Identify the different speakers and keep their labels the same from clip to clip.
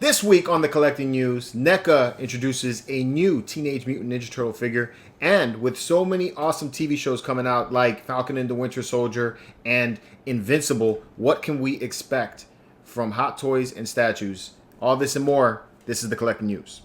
Speaker 1: This week on the Collecting News, NECA introduces a new Teenage Mutant Ninja Turtle figure, and with so many awesome TV shows coming out like Falcon and the Winter Soldier and Invincible, what can we expect from Hot Toys and statues? All this and more, this is the Collecting News.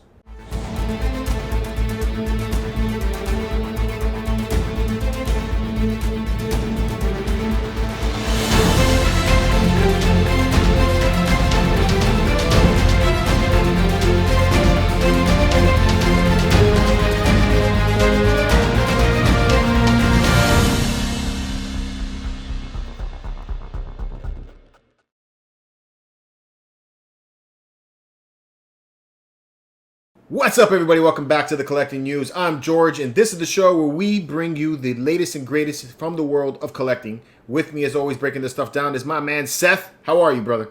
Speaker 1: What's up, everybody? Welcome back to the Collecting News. I'm George, and this is the show where we bring you the latest and greatest from the world of collecting. With me, as always, breaking this stuff down is my man, Seth. How are you, brother?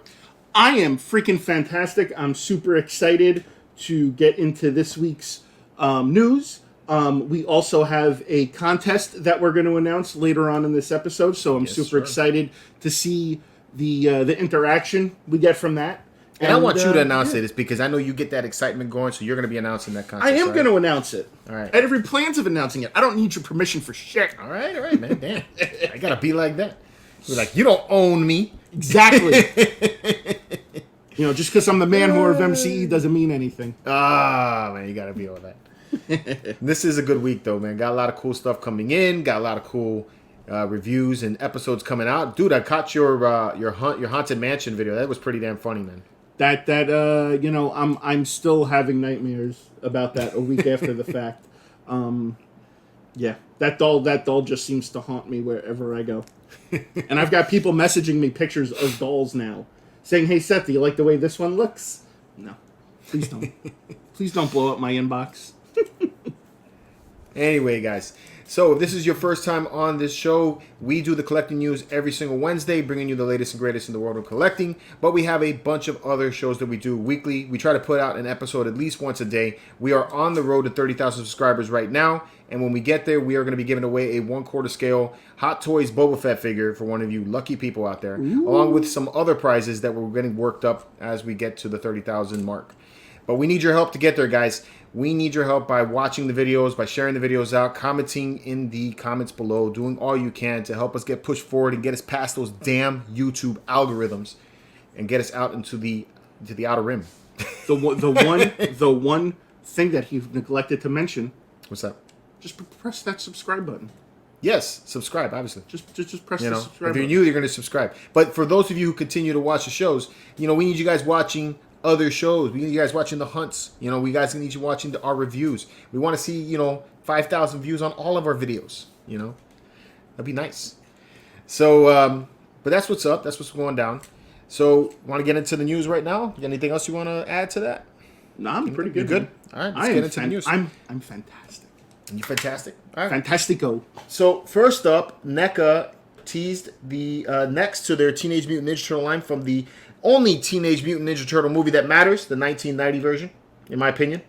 Speaker 2: I am freaking fantastic. I'm super excited to get into this week's news. We also have a contest that we're going to announce later on in this episode, so I'm super excited to see the interaction we get from that.
Speaker 1: And I want you to announce it, because I know you get that excitement going, so you're going to be announcing that contest.
Speaker 2: I am going to announce it.
Speaker 1: All right.
Speaker 2: I had every plans of announcing it. I don't need your permission for shit.
Speaker 1: All right, man. Damn. I got to be like that. You're like, you don't own me.
Speaker 2: Exactly. Just because I'm the man whore of MCE doesn't mean anything.
Speaker 1: Ah, man, you got to be all that. This is a good week, though, man. Got a lot of cool stuff coming in. Got a lot of cool reviews and episodes coming out. Dude, I caught your Haunted Mansion video. That was pretty damn funny, man.
Speaker 2: I'm still having nightmares about that a week after the fact. That doll just seems to haunt me wherever I go. And I've got people messaging me pictures of dolls now, saying, "Hey Seth, do you like the way this one looks?" No, please don't. Please don't blow up my inbox.
Speaker 1: Anyway, guys. So, if this is your first time on this show, we do the Collecting News every single Wednesday, bringing you the latest and greatest in the world of collecting. But we have a bunch of other shows that we do weekly. We try to put out an episode at least once a day. We are on the road to 30,000 subscribers right now. And when we get there, we are going to be giving away a 1/4 scale Hot Toys Boba Fett figure for one of you lucky people out there, along with some other prizes that we're getting worked up as we get to the 30,000 mark. But we need your help to get there, guys. We need your help by watching the videos, by sharing the videos out, commenting in the comments below, doing all you can to help us get pushed forward and get us past those damn YouTube algorithms and get us out into the outer rim.
Speaker 2: The one thing that he neglected to mention.
Speaker 1: What's that?
Speaker 2: Just press that subscribe button.
Speaker 1: Yes, subscribe, obviously.
Speaker 2: Just press the subscribe button.
Speaker 1: If you're new, you're going to subscribe. But for those of you who continue to watch the shows, we need you guys watching other shows. We need you guys watching the hunts. We guys need you watching our reviews. We want to see, 5,000 views on all of our videos. That'd be nice. So, but that's what's up. That's what's going down. So, want to get into the news right now? Anything else you want to add to that?
Speaker 2: No, I'm pretty good.
Speaker 1: You good? All right, let's get into the news.
Speaker 2: I'm fantastic.
Speaker 1: You fantastic? All right.
Speaker 2: Fantastico.
Speaker 1: So, first up, NECA teased the next to their Teenage Mutant Ninja Turtle line from the only Teenage Mutant Ninja Turtle movie that matters, the 1990 version, in my opinion.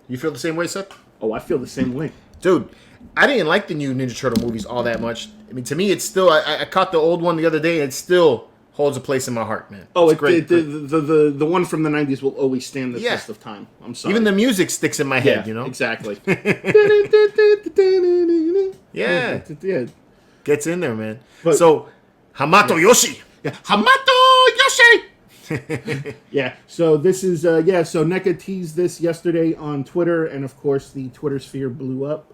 Speaker 1: You feel the same way, Seth?
Speaker 2: Oh, I feel the same way.
Speaker 1: Dude, I didn't like the new Ninja Turtle movies all that much. I mean, to me, it's still... I caught the old one the other day, and it still holds a place in my heart, man.
Speaker 2: Oh, it's great. The one from the 90s will always stand the test of time. I'm sorry.
Speaker 1: Even the music sticks in my head,
Speaker 2: Exactly.
Speaker 1: Yeah. Gets in there, man.
Speaker 2: But,
Speaker 1: so, Hamato Yoshi.
Speaker 2: Yeah. Hamato Yoshi! Yeah, so this is, so NECA teased this yesterday on Twitter, and of course the Twitter sphere blew up.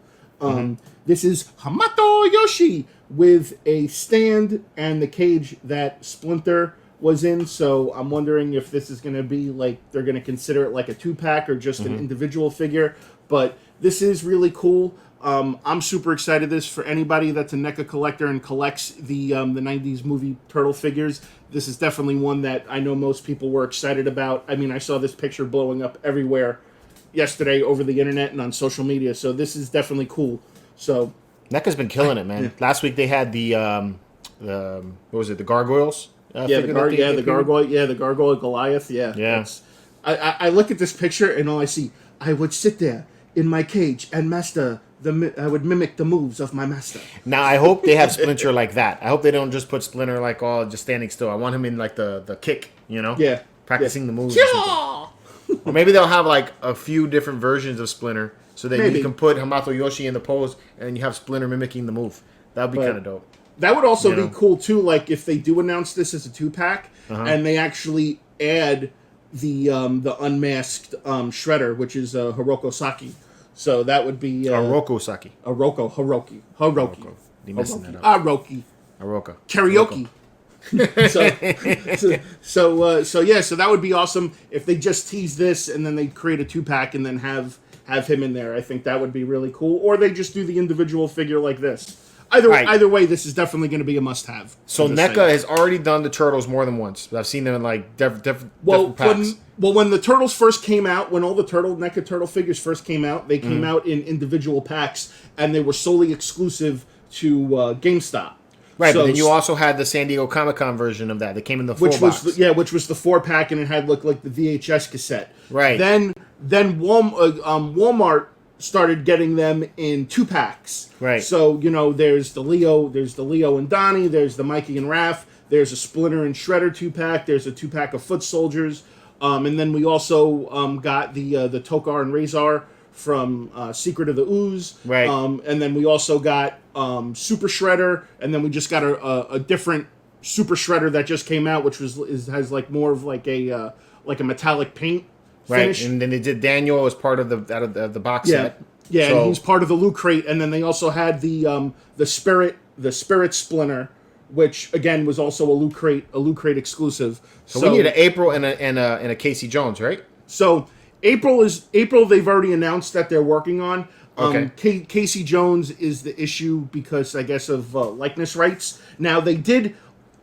Speaker 2: This is Hamato Yoshi with a stand and the cage that Splinter was in, so I'm wondering if this is going to be like, they're going to consider it like a 2-pack or just an individual figure, but this is really cool. I'm super excited this for anybody that's a NECA collector and collects the 90s movie Turtle figures. This is definitely one that I know most people were excited about. I mean, I saw this picture blowing up everywhere yesterday over the internet and on social media, so this is definitely cool. So
Speaker 1: NECA's been killing it, man. Last week they had the what was it, the Gargoyles?
Speaker 2: The Gargoyle Goliath. Yeah. I look at this picture and all I see, I would sit there in my cage and master I would mimic the moves of my master.
Speaker 1: Now, I hope they have Splinter like that. I hope they don't just put Splinter like all just standing still. I want him in like the kick,
Speaker 2: Yeah.
Speaker 1: Practicing the moves. Or maybe they'll have like a few different versions of Splinter, so that you can put Hamato Yoshi in the pose, and you have Splinter mimicking the move. That would be kind of dope.
Speaker 2: That would also be cool too. Like if they do announce this as a 2-pack, and they actually add the unmasked Shredder, which is Hiroko Saki. So that would be
Speaker 1: Hiroko Saki.
Speaker 2: Hiroki.
Speaker 1: You messing that up.
Speaker 2: Hiroki.
Speaker 1: Hiroka.
Speaker 2: Karaoke. So that would be awesome if they just tease this and then they create a 2-pack and then have him in there. I think that would be really cool. Or they just do the individual figure like this. Either way, this is definitely going to be a must-have.
Speaker 1: So NECA has already done the Turtles more than once. I've seen them in like different packs.
Speaker 2: When the Turtles first came out, when all the NECA Turtle figures first came out, they came out in individual packs, and they were solely exclusive to GameStop.
Speaker 1: Right, but then you also had the San Diego Comic-Con version of that. That came in the full box.
Speaker 2: Which was the 4-pack, and it had looked like the VHS cassette.
Speaker 1: Right.
Speaker 2: Then Walmart started getting them in 2-packs.
Speaker 1: Right.
Speaker 2: So, there's the Leo and Donnie, there's the Mikey and Raph, there's a Splinter and Shredder 2-pack, there's a 2-pack of Foot Soldiers, and then we also got the Tokar and Razor from Secret of the Ooze.
Speaker 1: Right.
Speaker 2: And then we also got Super Shredder, and then we just got a different Super Shredder that just came out, which has like more of like a metallic paint.
Speaker 1: Right,
Speaker 2: finish.
Speaker 1: and then they did Daniel as part of the box set.
Speaker 2: Yeah, so, and he's part of the Loot Crate, and then they also had the Spirit Splinter, which again was also a Loot Crate exclusive.
Speaker 1: So we need an April and a Casey Jones, right?
Speaker 2: So April. They've already announced that they're working on.
Speaker 1: Okay.
Speaker 2: Casey Jones is the issue because I guess of likeness rights. Now they did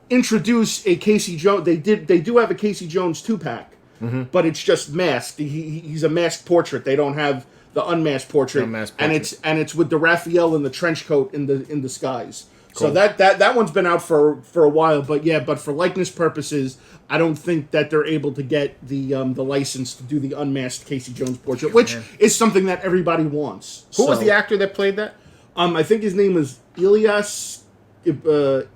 Speaker 2: introduce a Casey Jones. They do have a Casey Jones 2-pack. Mm-hmm. But it's just masked. He's a masked portrait. They don't have the unmasked portrait. And it's with the Raphael in the trench coat in the skies. Cool. So that one's been out for a while. But for likeness purposes, I don't think that they're able to get the license to do the unmasked Casey Jones portrait, which is something that everybody wants.
Speaker 1: Who was the actor that played that?
Speaker 2: I think his name is Ilias. God,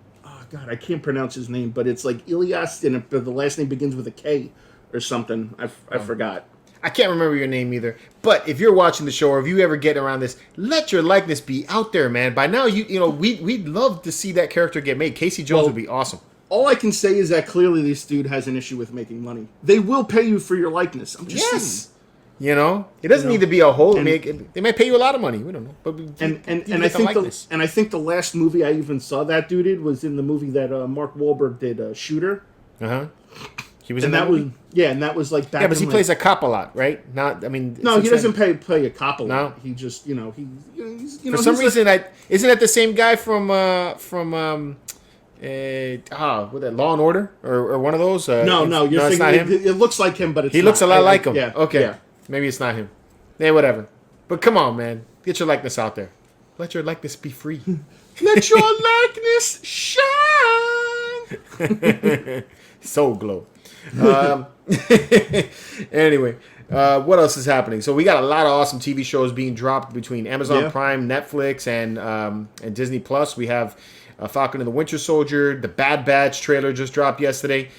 Speaker 2: I can't pronounce his name, but it's like Ilias, and the last name begins with a K. Or something. I forgot.
Speaker 1: I can't remember your name either. But if you're watching the show, or if you ever get around this, let your likeness be out there, man. By now, we'd love to see that character get made. Casey Jones would be awesome.
Speaker 2: All I can say is that clearly this dude has an issue with making money. They will pay you for your likeness. I'm just saying.
Speaker 1: It doesn't need to be a whole. They may pay you a lot of money. We don't know. But
Speaker 2: I think the last movie I even saw that dude in was in the movie that Mark Wahlberg did, Shooter.
Speaker 1: He was in that movie?
Speaker 2: And that was like back.
Speaker 1: Yeah, but he plays a cop a lot, right?
Speaker 2: He doesn't play a cop a lot. No? He just,
Speaker 1: for some reason, isn't that the same guy from Law and Order or one of those?
Speaker 2: No, you're thinking not him. It looks like him, but it's
Speaker 1: he looks a lot like him.
Speaker 2: Yeah,
Speaker 1: okay,
Speaker 2: yeah.
Speaker 1: Maybe it's not him. Yeah, whatever. But come on, man, get your likeness out there. Let your likeness be free.
Speaker 2: Let your likeness shine.
Speaker 1: Soul Glow. Anyway, what else is happening? So we got a lot of awesome TV shows being dropped between Amazon Prime, Netflix, and Disney Plus. We have Falcon and the Winter Soldier. The Bad Batch trailer just dropped yesterday.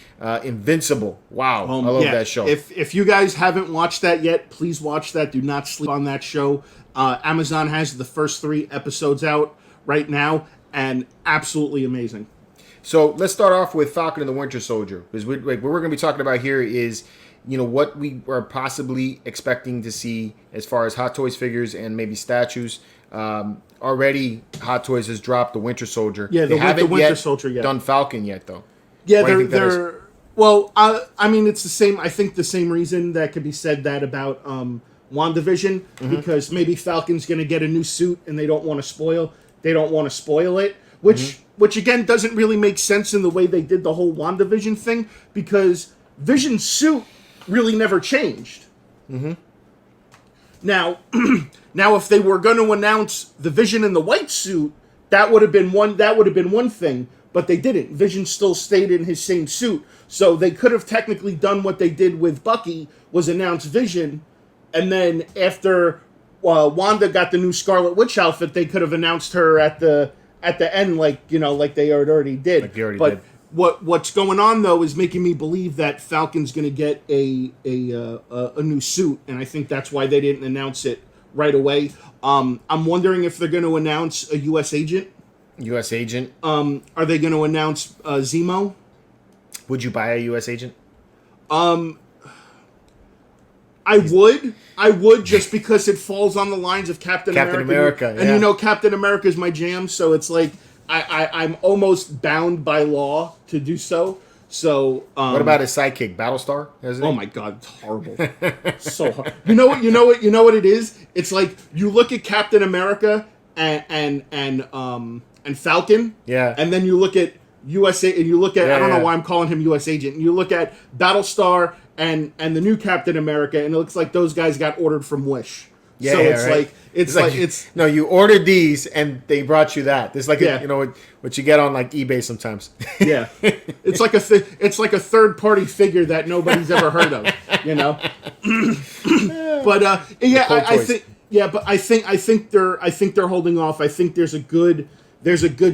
Speaker 1: Invincible. Wow, I love that show.
Speaker 2: If you guys haven't watched that yet, please watch that. Do not sleep on that show. Amazon has the first 3 episodes out right now, and absolutely amazing.
Speaker 1: So let's start off with Falcon and the Winter Soldier, because what we're going to be talking about here is, what we are possibly expecting to see as far as Hot Toys figures and maybe statues. Already, Hot Toys has dropped the Winter Soldier.
Speaker 2: Yeah, they haven't Winter Soldier yet.
Speaker 1: Done Falcon yet, though.
Speaker 2: Yeah, they're well. I mean, it's the same. I think the same reason that could be said that about WandaVision, because maybe Falcon's going to get a new suit and they don't want to spoil it, which again doesn't really make sense in the way they did the whole WandaVision thing, because Vision's suit really never changed. Now, if they were going to announce the Vision in the white suit, that would have been one thing, but they didn't. Vision still stayed in his same suit, so they could have technically done what they did with Bucky, was announce Vision, and then after Wanda got the new Scarlet Witch outfit, they could have announced her at the end, like they already did. what's going on though is making me believe that Falcon's going to get a new suit, and I think that's why they didn't announce it right away. I'm wondering if they're going to announce a U.S. agent.
Speaker 1: U.S. agent.
Speaker 2: Are they going to announce Zemo?
Speaker 1: Would you buy a U.S. agent?
Speaker 2: I would just because it falls on the lines of Captain America. And
Speaker 1: yeah.
Speaker 2: you know Captain America is my jam, so it's like I'm almost bound by law to do so. So
Speaker 1: what about his sidekick, Battlestar?
Speaker 2: Oh my god, it's horrible. So hard. You know what it is? It's like you look at Captain America and Falcon,
Speaker 1: yeah,
Speaker 2: and then you look at USA and you look at I don't know why I'm calling him US agent. And you look at Battlestar and the new Captain America, and it looks like those guys got ordered from Wish.
Speaker 1: Yeah,
Speaker 2: so it's
Speaker 1: right.
Speaker 2: like it's
Speaker 1: no, you ordered these and they brought you that. It's like you know what you get on like eBay sometimes.
Speaker 2: Yeah, it's like a third party figure that nobody's ever heard of. You know, but I think they're holding off. I think there's a good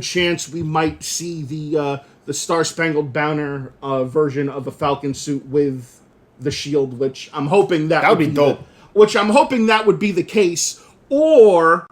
Speaker 2: chance we might see the Star Spangled Banner version of the Falcon suit with the shield, which I'm hoping that
Speaker 1: would be dope.
Speaker 2: Which I'm hoping that would be the case, or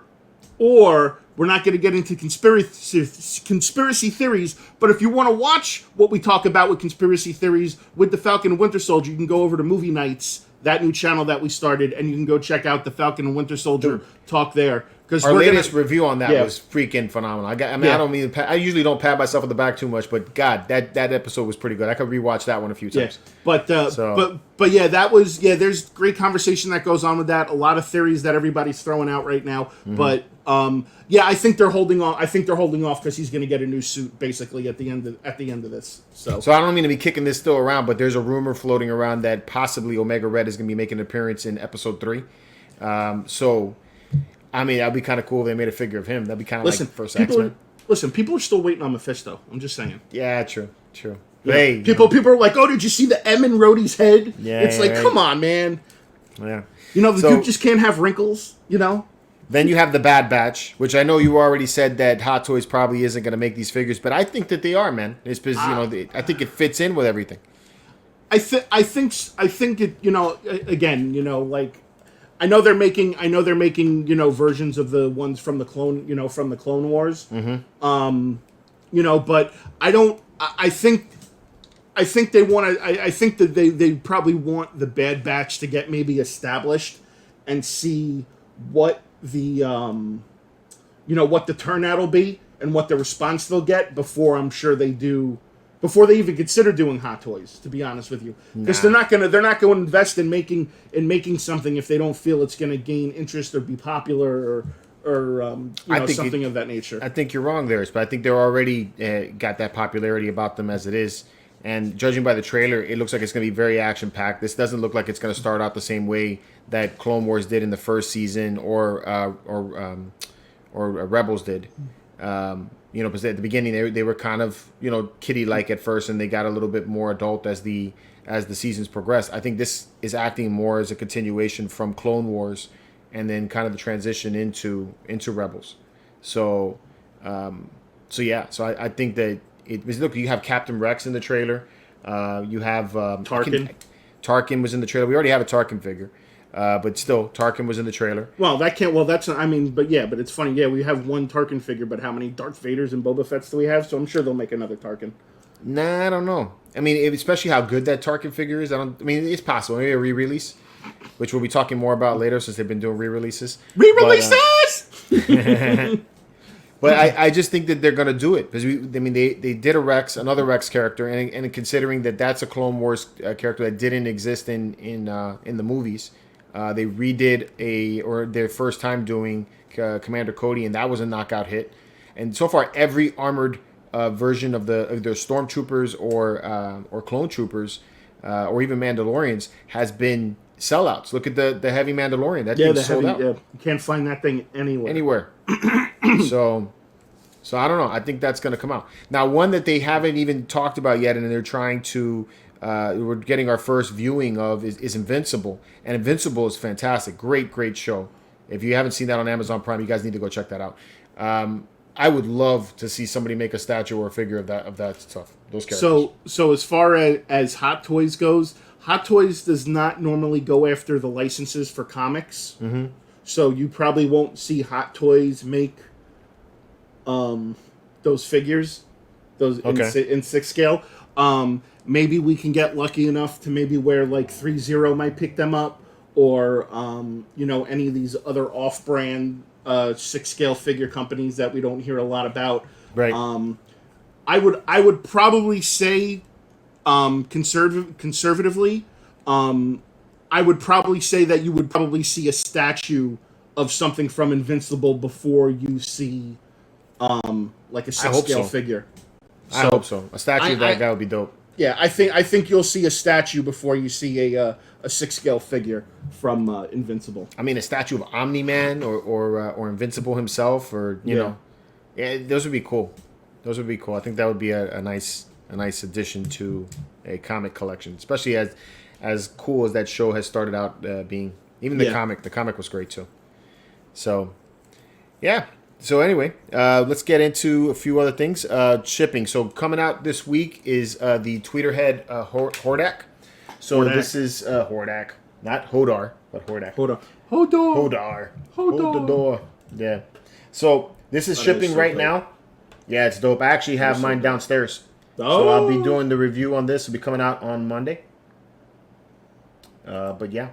Speaker 2: we're not going to get into conspiracy theories. But if you want to watch what we talk about with conspiracy theories with the Falcon and Winter Soldier, you can go over to Movie Nights, that new channel that we started, and you can go check out the Falcon and Winter Soldier talk there. Because
Speaker 1: our latest review on that was freaking phenomenal. I usually don't pat myself on the back too much, but God, that episode was pretty good. I could rewatch that one a few times.
Speaker 2: Yeah. But yeah, that was there's great conversation that goes on with that. A lot of theories that everybody's throwing out right now. Mm-hmm. But I think they're holding on. I think they're holding off because he's going to get a new suit basically at the end of this. So I
Speaker 1: don't mean to be kicking this still around, but there's a rumor floating around that possibly Omega Red is going to be making an appearance in episode 3. I mean, that'd be kind of cool if they made a figure of him. That'd be kind of like the first X-Men.
Speaker 2: Listen, people are still waiting on Mephisto. I'm just saying.
Speaker 1: Yeah, true.
Speaker 2: Yeah. Hey, people are like, oh, did you see the M in Rhodey's head?
Speaker 1: Yeah,
Speaker 2: it's like, come on, man.
Speaker 1: Yeah.
Speaker 2: You know, the dude just can't have wrinkles, you know?
Speaker 1: Then you have the Bad Batch, which I know you already said that Hot Toys probably isn't going to make these figures, but I think that they are, man. It's because, I think it fits in with everything.
Speaker 2: I think it, again, like, I know they're making, versions of the ones from the Clone Wars.
Speaker 1: Mm-hmm.
Speaker 2: But I think they want to. I think that they probably want the Bad Batch to get maybe established and see what the what the turnout will be and what the response they'll get before I'm sure they do. Before they even consider doing Hot Toys, to be honest with you, because they're not going to invest in making something if they don't feel it's going to gain interest or be popular or something of that nature.
Speaker 1: I think you're wrong there, but I think they're already got that popularity about them as it is, and judging by the trailer, it looks like it's going to be very action packed. This doesn't look like it's going to start out the same way that Clone Wars did in the first season or Rebels did. Because at the beginning they were kind of kiddie-like at first, and they got a little bit more adult as the seasons progressed. I think this is acting more as a continuation from Clone Wars, and then kind of the transition into Rebels. So I think that look, you have Captain Rex in the trailer. You have
Speaker 2: Tarkin.
Speaker 1: Tarkin was in the trailer. We already have a Tarkin figure. But still, Tarkin was in the trailer.
Speaker 2: Well, but it's funny. Yeah, we have one Tarkin figure, but how many Darth Vaders and Boba Fett's do we have? So I'm sure they'll make another Tarkin.
Speaker 1: Nah, I don't know. I mean, especially how good that Tarkin figure is. It's possible. Maybe a re-release, which we'll be talking more about later since they've been doing re-releases.
Speaker 2: Re-releases!
Speaker 1: But I just think that they're going to do it because they did another Rex character, and considering that that's a Clone Wars character that didn't exist in the movies. They redid their first time doing Commander Cody, and that was a knockout hit. And so far, every armored version of their stormtroopers or clone troopers or even Mandalorians has been sellouts. Look at the heavy Mandalorian. That thing's sold out.
Speaker 2: Yeah, you can't find that thing anywhere.
Speaker 1: So I don't know. I think that's going to come out. Now, one that they haven't even talked about yet, and they're trying to. We're getting our first viewing of is Invincible, and Invincible is fantastic. Great show. If you haven't seen that on Amazon Prime, you guys need to go check that out. I would love to see somebody make a statue or a figure of that stuff. Those characters.
Speaker 2: So as far as Hot Toys goes, Hot Toys does not normally go after the licenses for comics.
Speaker 1: Mm-hmm.
Speaker 2: So you probably won't see Hot Toys make those figures, those in 6 scale. Maybe we can get lucky enough to maybe where like 3-0 might pick them up, or any of these other off-brand 6 scale figure companies that we don't hear a lot about.
Speaker 1: Right.
Speaker 2: I would probably say conservatively, I would probably say that you would probably see a statue of something from Invincible before you see like a 6 scale figure.
Speaker 1: I hope so. A statue that would be dope.
Speaker 2: Yeah, I think you'll see a statue before you see a 6 scale figure from Invincible.
Speaker 1: I mean, a statue of Omni-Man or Invincible himself, or you know, yeah, those would be cool. Those would be cool. I think that would be a nice addition to a comic collection, especially as cool as that show has started out being. Even the comic was great too. So, yeah. So anyway, let's get into a few other things. Shipping. So coming out this week is the Tweeterhead Hordak. So this is Hordak, not Hodar, but Hordak. Hodar. Yeah. So this is shipping right now. Yeah, it's dope. I actually have mine downstairs. So I'll be doing the review on this. It'll be coming out on Monday. But yeah,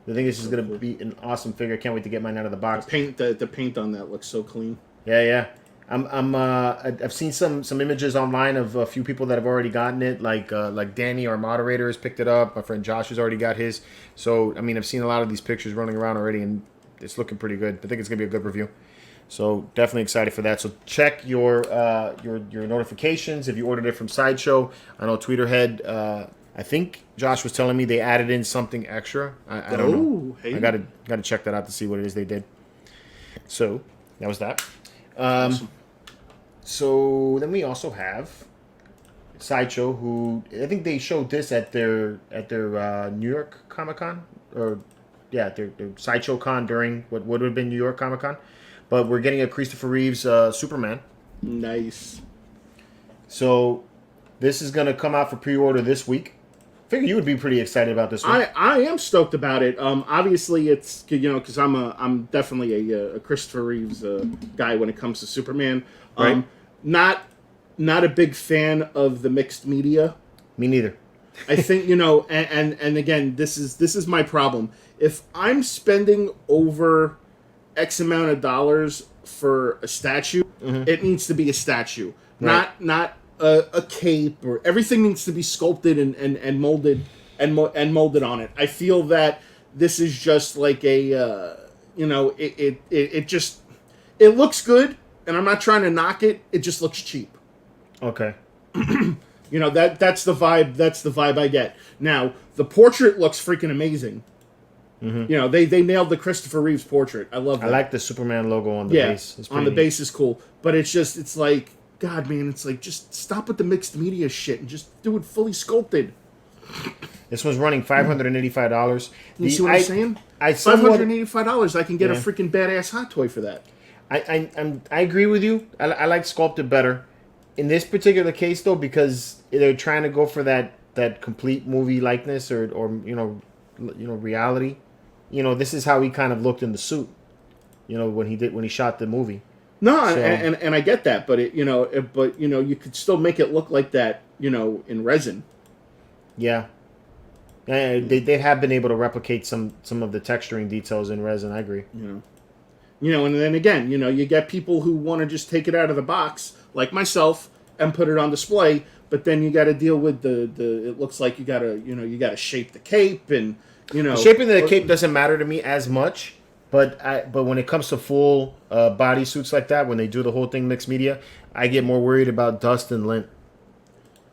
Speaker 1: I think this is going to be an awesome figure. I can't wait to get mine out of the box.
Speaker 2: The paint on that looks so clean.
Speaker 1: Yeah. I've seen some images online of a few people that have already gotten it. Like Danny, our moderator, has picked it up. My friend Josh has already got his. So I mean, I've seen a lot of these pictures running around already, and it's looking pretty good. I think it's going to be a good review. So definitely excited for that. So check your notifications if you ordered it from Sideshow. I know Tweeterhead. I think Josh was telling me they added in something extra. I don't know. Hey. I gotta check that out to see what it is they did. So that was that.
Speaker 2: Awesome.
Speaker 1: So then we also have Sideshow, who I think they showed this at their New York Comic Con, or their Sideshow Con during what would have been New York Comic Con. But we're getting a Christopher Reeves Superman.
Speaker 2: Nice.
Speaker 1: So this is going to come out for pre-order this week. Figure you would be pretty excited about this one.
Speaker 2: I am stoked about it. Obviously it's because I'm definitely a Christopher Reeves guy when it comes to Superman.
Speaker 1: Right.
Speaker 2: Not a big fan of the mixed media.
Speaker 1: Me neither.
Speaker 2: I think and again this is my problem. If I'm spending over X amount of dollars for a statue, it needs to be a statue, not a cape, or everything needs to be sculpted and molded and molded on it. I feel that this is just like it looks good, and I'm not trying to knock it. It just looks cheap.
Speaker 1: Okay.
Speaker 2: That's the vibe. That's the vibe I get. Now the portrait looks freaking amazing. Mm-hmm. They nailed the Christopher Reeves portrait. I love that.
Speaker 1: I like the Superman logo on the base.
Speaker 2: It's on the base is cool, but it's like, God, man, it's like, just stop with the mixed media shit and just do it fully sculpted.
Speaker 1: This one's running $585.
Speaker 2: You see what I'm saying? $585. I can get a freaking badass hot toy for that.
Speaker 1: I agree with you. I like sculpted better in this particular case though, because they're trying to go for that complete movie likeness or reality. This is how he kind of looked in the suit. When he shot the movie.
Speaker 2: No, so, and I get that, but you could still make it look like that, in resin.
Speaker 1: Yeah. They have been able to replicate some of the texturing details in resin. I agree.
Speaker 2: And then again, you get people who want to just take it out of the box, like myself, and put it on display. But then you got to deal with the. It looks like you got to shape the cape and.
Speaker 1: Shaping the cape doesn't matter to me as much, but when it comes to full body suits like that, when they do the whole thing mixed media, I get more worried about dust and lint.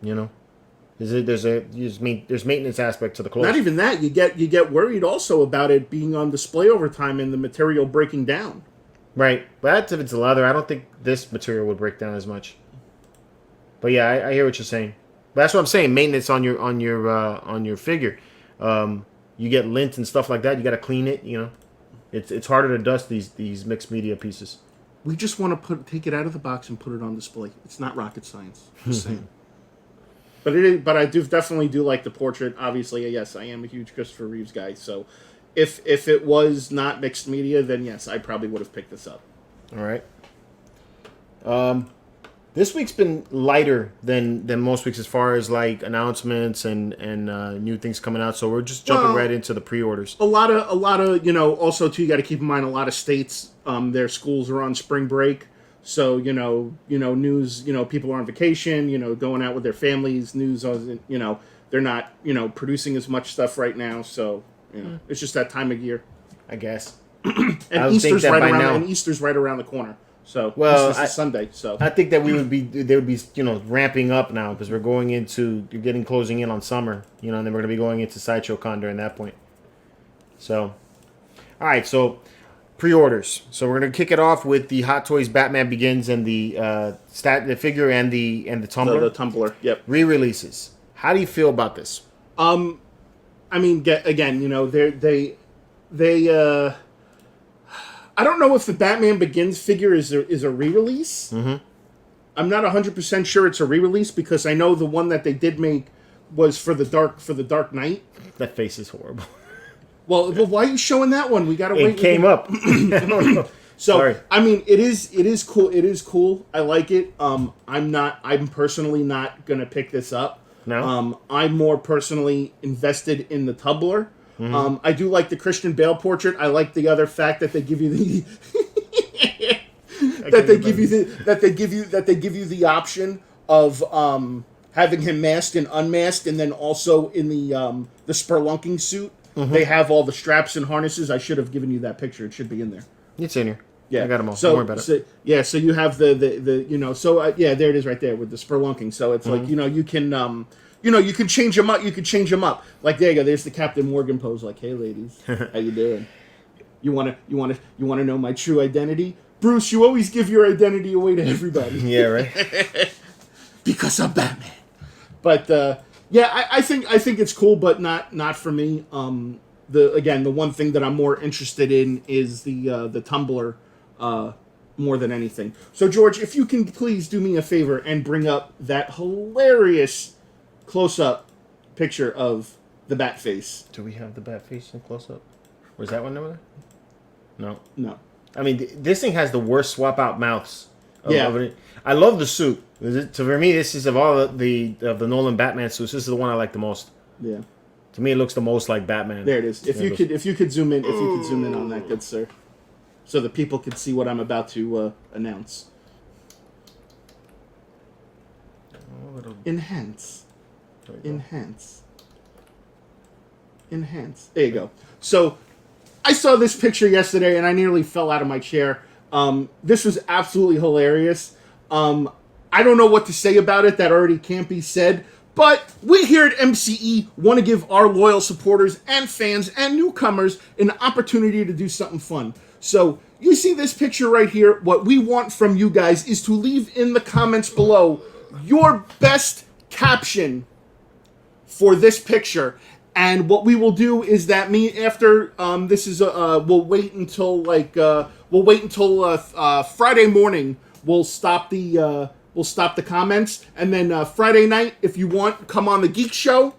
Speaker 1: There's maintenance aspect to the clothes.
Speaker 2: Not even that. You get worried also about it being on display over time and the material breaking down.
Speaker 1: Right, but that's if it's leather. I don't think this material would break down as much. But yeah, I hear what you're saying. But that's what I'm saying. Maintenance on your figure. You get lint and stuff like that. You got to clean it. It's harder to dust these mixed media pieces.
Speaker 2: We just want to take it out of the box and put it on display. It's not rocket science. Just saying. But I definitely do like the portrait. Obviously, yes, I am a huge Christopher Reeves guy. So, if it was not mixed media, then yes, I probably would have picked this up.
Speaker 1: All right. This week's been lighter than most weeks as far as like announcements and new things coming out. So we're just jumping right into the pre-orders.
Speaker 2: A lot of also too, you got to keep in mind a lot of states their schools are on spring break. So news, people are on vacation, going out with their families. News, they're not producing as much stuff right now. So it's just that time of year,
Speaker 1: I guess.
Speaker 2: And Easter's right around the corner. So Easter's Sunday. So
Speaker 1: I think that they would be ramping up now because we're closing in on summer, and then we're going to be going into Sideshow Con during that point. So, all right, so pre-orders. So we're going to kick it off with the Hot Toys Batman Begins and the figure and the Tumbler.
Speaker 2: The Tumbler, yep.
Speaker 1: Re-releases. How do you feel about this?
Speaker 2: I mean, they I don't know if the Batman Begins figure is a re-release.
Speaker 1: Mm-hmm.
Speaker 2: I'm not 100% sure it's a re-release because I know the one that they did make was for the Dark Knight.
Speaker 1: That face is horrible.
Speaker 2: Well, why are you showing that one? We gotta wait.
Speaker 1: It came up. I don't know.
Speaker 2: So
Speaker 1: Sorry.
Speaker 2: I mean, it is cool. It is cool. I like it. I'm personally not gonna pick this up.
Speaker 1: No.
Speaker 2: I'm more personally invested in the Tumbler. Mm-hmm. I do like the Christian Bale portrait. I like the other fact that they give you the that they give you the option of having him masked and unmasked, and then also in the spelunking suit, they have all the straps and harnesses. I should have given you that picture. It should be in there.
Speaker 1: It's in here.
Speaker 2: Yeah,
Speaker 1: I got them all.
Speaker 2: So,
Speaker 1: don't worry about it.
Speaker 2: So you have the there it is right there with the spelunking. So it's like you can. You can change them up. You can change them up. Like there you go. There's the Captain Morgan pose. Like, hey, ladies, how you doing? You wanna know my true identity, Bruce? You always give your identity away to everybody.
Speaker 1: Yeah, right.
Speaker 2: Because I'm Batman. But I think it's cool, but not for me. The one thing that I'm more interested in is the Tumbler more than anything. So George, if you can please do me a favor and bring up that hilarious close-up picture of the bat face.
Speaker 1: Do we have the bat face in close-up? Was that one over there?
Speaker 2: No.
Speaker 1: I mean, this thing has the worst swap-out mouths.
Speaker 2: Yeah.
Speaker 1: I love the suit. So for me, this is of all the Nolan Batman suits, this is the one I like the most.
Speaker 2: Yeah.
Speaker 1: To me, it looks the most like Batman.
Speaker 2: There it is. If you could zoom in on that, good sir, so that people could see what I'm about to announce. Enhance. There you go. So I saw this picture yesterday and I nearly fell out of my chair. This was absolutely hilarious. I don't know what to say about it that already can't be said, but we here at MCE want to give our loyal supporters and fans and newcomers an opportunity to do something fun. So you see this picture right here. What we want from you guys is to leave in the comments below your best caption for this picture, and what we will do is that we'll wait until Friday morning. We'll stop the comments, and then Friday night, if you want, come on the Geek Show,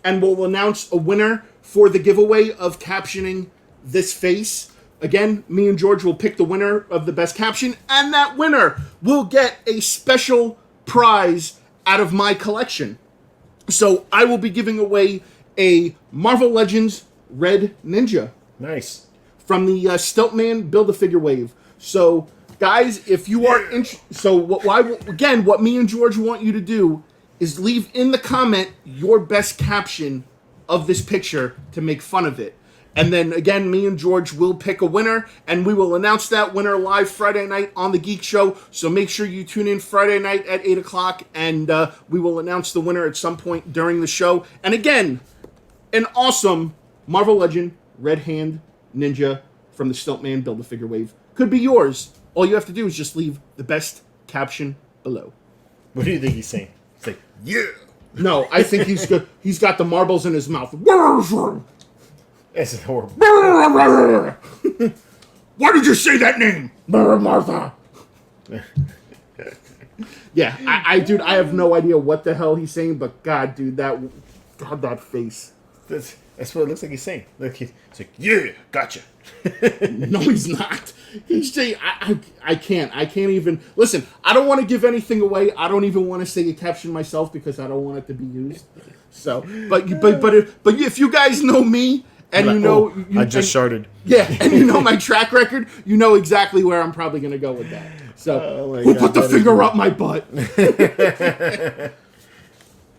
Speaker 2: and we'll announce a winner for the giveaway of captioning this face. Again, me and George will pick the winner of the best caption, and that winner will get a special prize out of my collection. So I will be giving away a Marvel Legends Red Ninja.
Speaker 1: Nice.
Speaker 2: From the Stiltman Build-A-Figure wave. So, guys, if you are what me and George want you to do is leave in the comment your best caption of this picture to make fun of it. And then, again, me and George will pick a winner, and we will announce that winner live Friday night on The Geek Show. So make sure you tune in Friday night at 8 o'clock, and we will announce the winner at some point during the show. And again, an awesome Marvel Legend Red Hand Ninja from the Stiltman Build-A-Figure wave could be yours. All you have to do is just leave the best caption below.
Speaker 1: What do you think he's saying? It's like, yeah.
Speaker 2: No, I think he's good. He's got the marbles in his mouth.
Speaker 1: It's horrible.
Speaker 2: Why did you say that name? Martha. Yeah, dude, I have no idea what the hell he's saying, but God, dude, that face.
Speaker 1: That's what it looks like he's saying. Look, he's like, yeah, gotcha.
Speaker 2: No, he's not. He's saying, I can't even. Listen, I don't want to give anything away. I don't even want to say a caption myself because I don't want it to be used. So, but if you guys know me and you know,
Speaker 1: I just sharded.
Speaker 2: Yeah, and you know my track record, you know exactly where I'm probably going to go with that. So, who put the finger up my butt?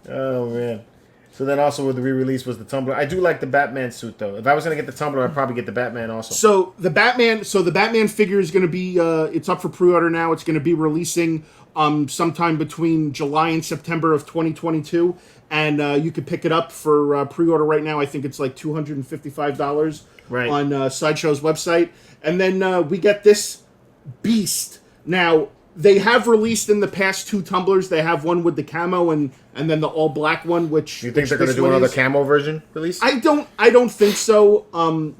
Speaker 1: Oh man. So then also with the re-release was the Tumbler. I do like the Batman suit though. If I was gonna get the Tumbler, I'd probably get the Batman also.
Speaker 2: So the Batman figure is gonna be it's up for pre-order now. It's gonna be releasing sometime between July and September of 2022, and you can pick it up for pre-order right now. I think it's like $255 on Sideshow's website, and then we get this beast. Now they have released in the past 2 tumblers. They have one with the camo and then the all black one. Which
Speaker 1: you think they're going to do another camo version release?
Speaker 2: I don't think so.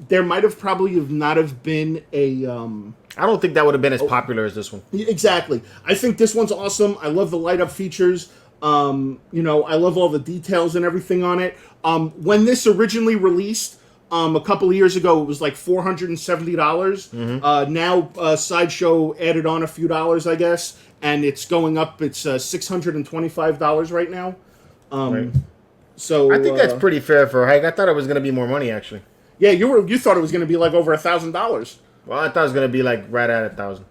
Speaker 2: There might have probably not have been a.
Speaker 1: I don't think that would have been as popular as this one.
Speaker 2: Exactly. I think this one's awesome. I love the light up features. I love all the details and everything on it. When this originally released. A couple of years ago, it was like $470.
Speaker 1: Mm-hmm.
Speaker 2: Now, Sideshow added on a few dollars, I guess, and it's going up. It's $625 right now.
Speaker 1: Right.
Speaker 2: So
Speaker 1: I think that's pretty fair for a hike. I thought it was going to be more money, actually.
Speaker 2: Yeah, you thought it was going to be like over $1,000.
Speaker 1: Well, I thought it was going to be like right at 1,000.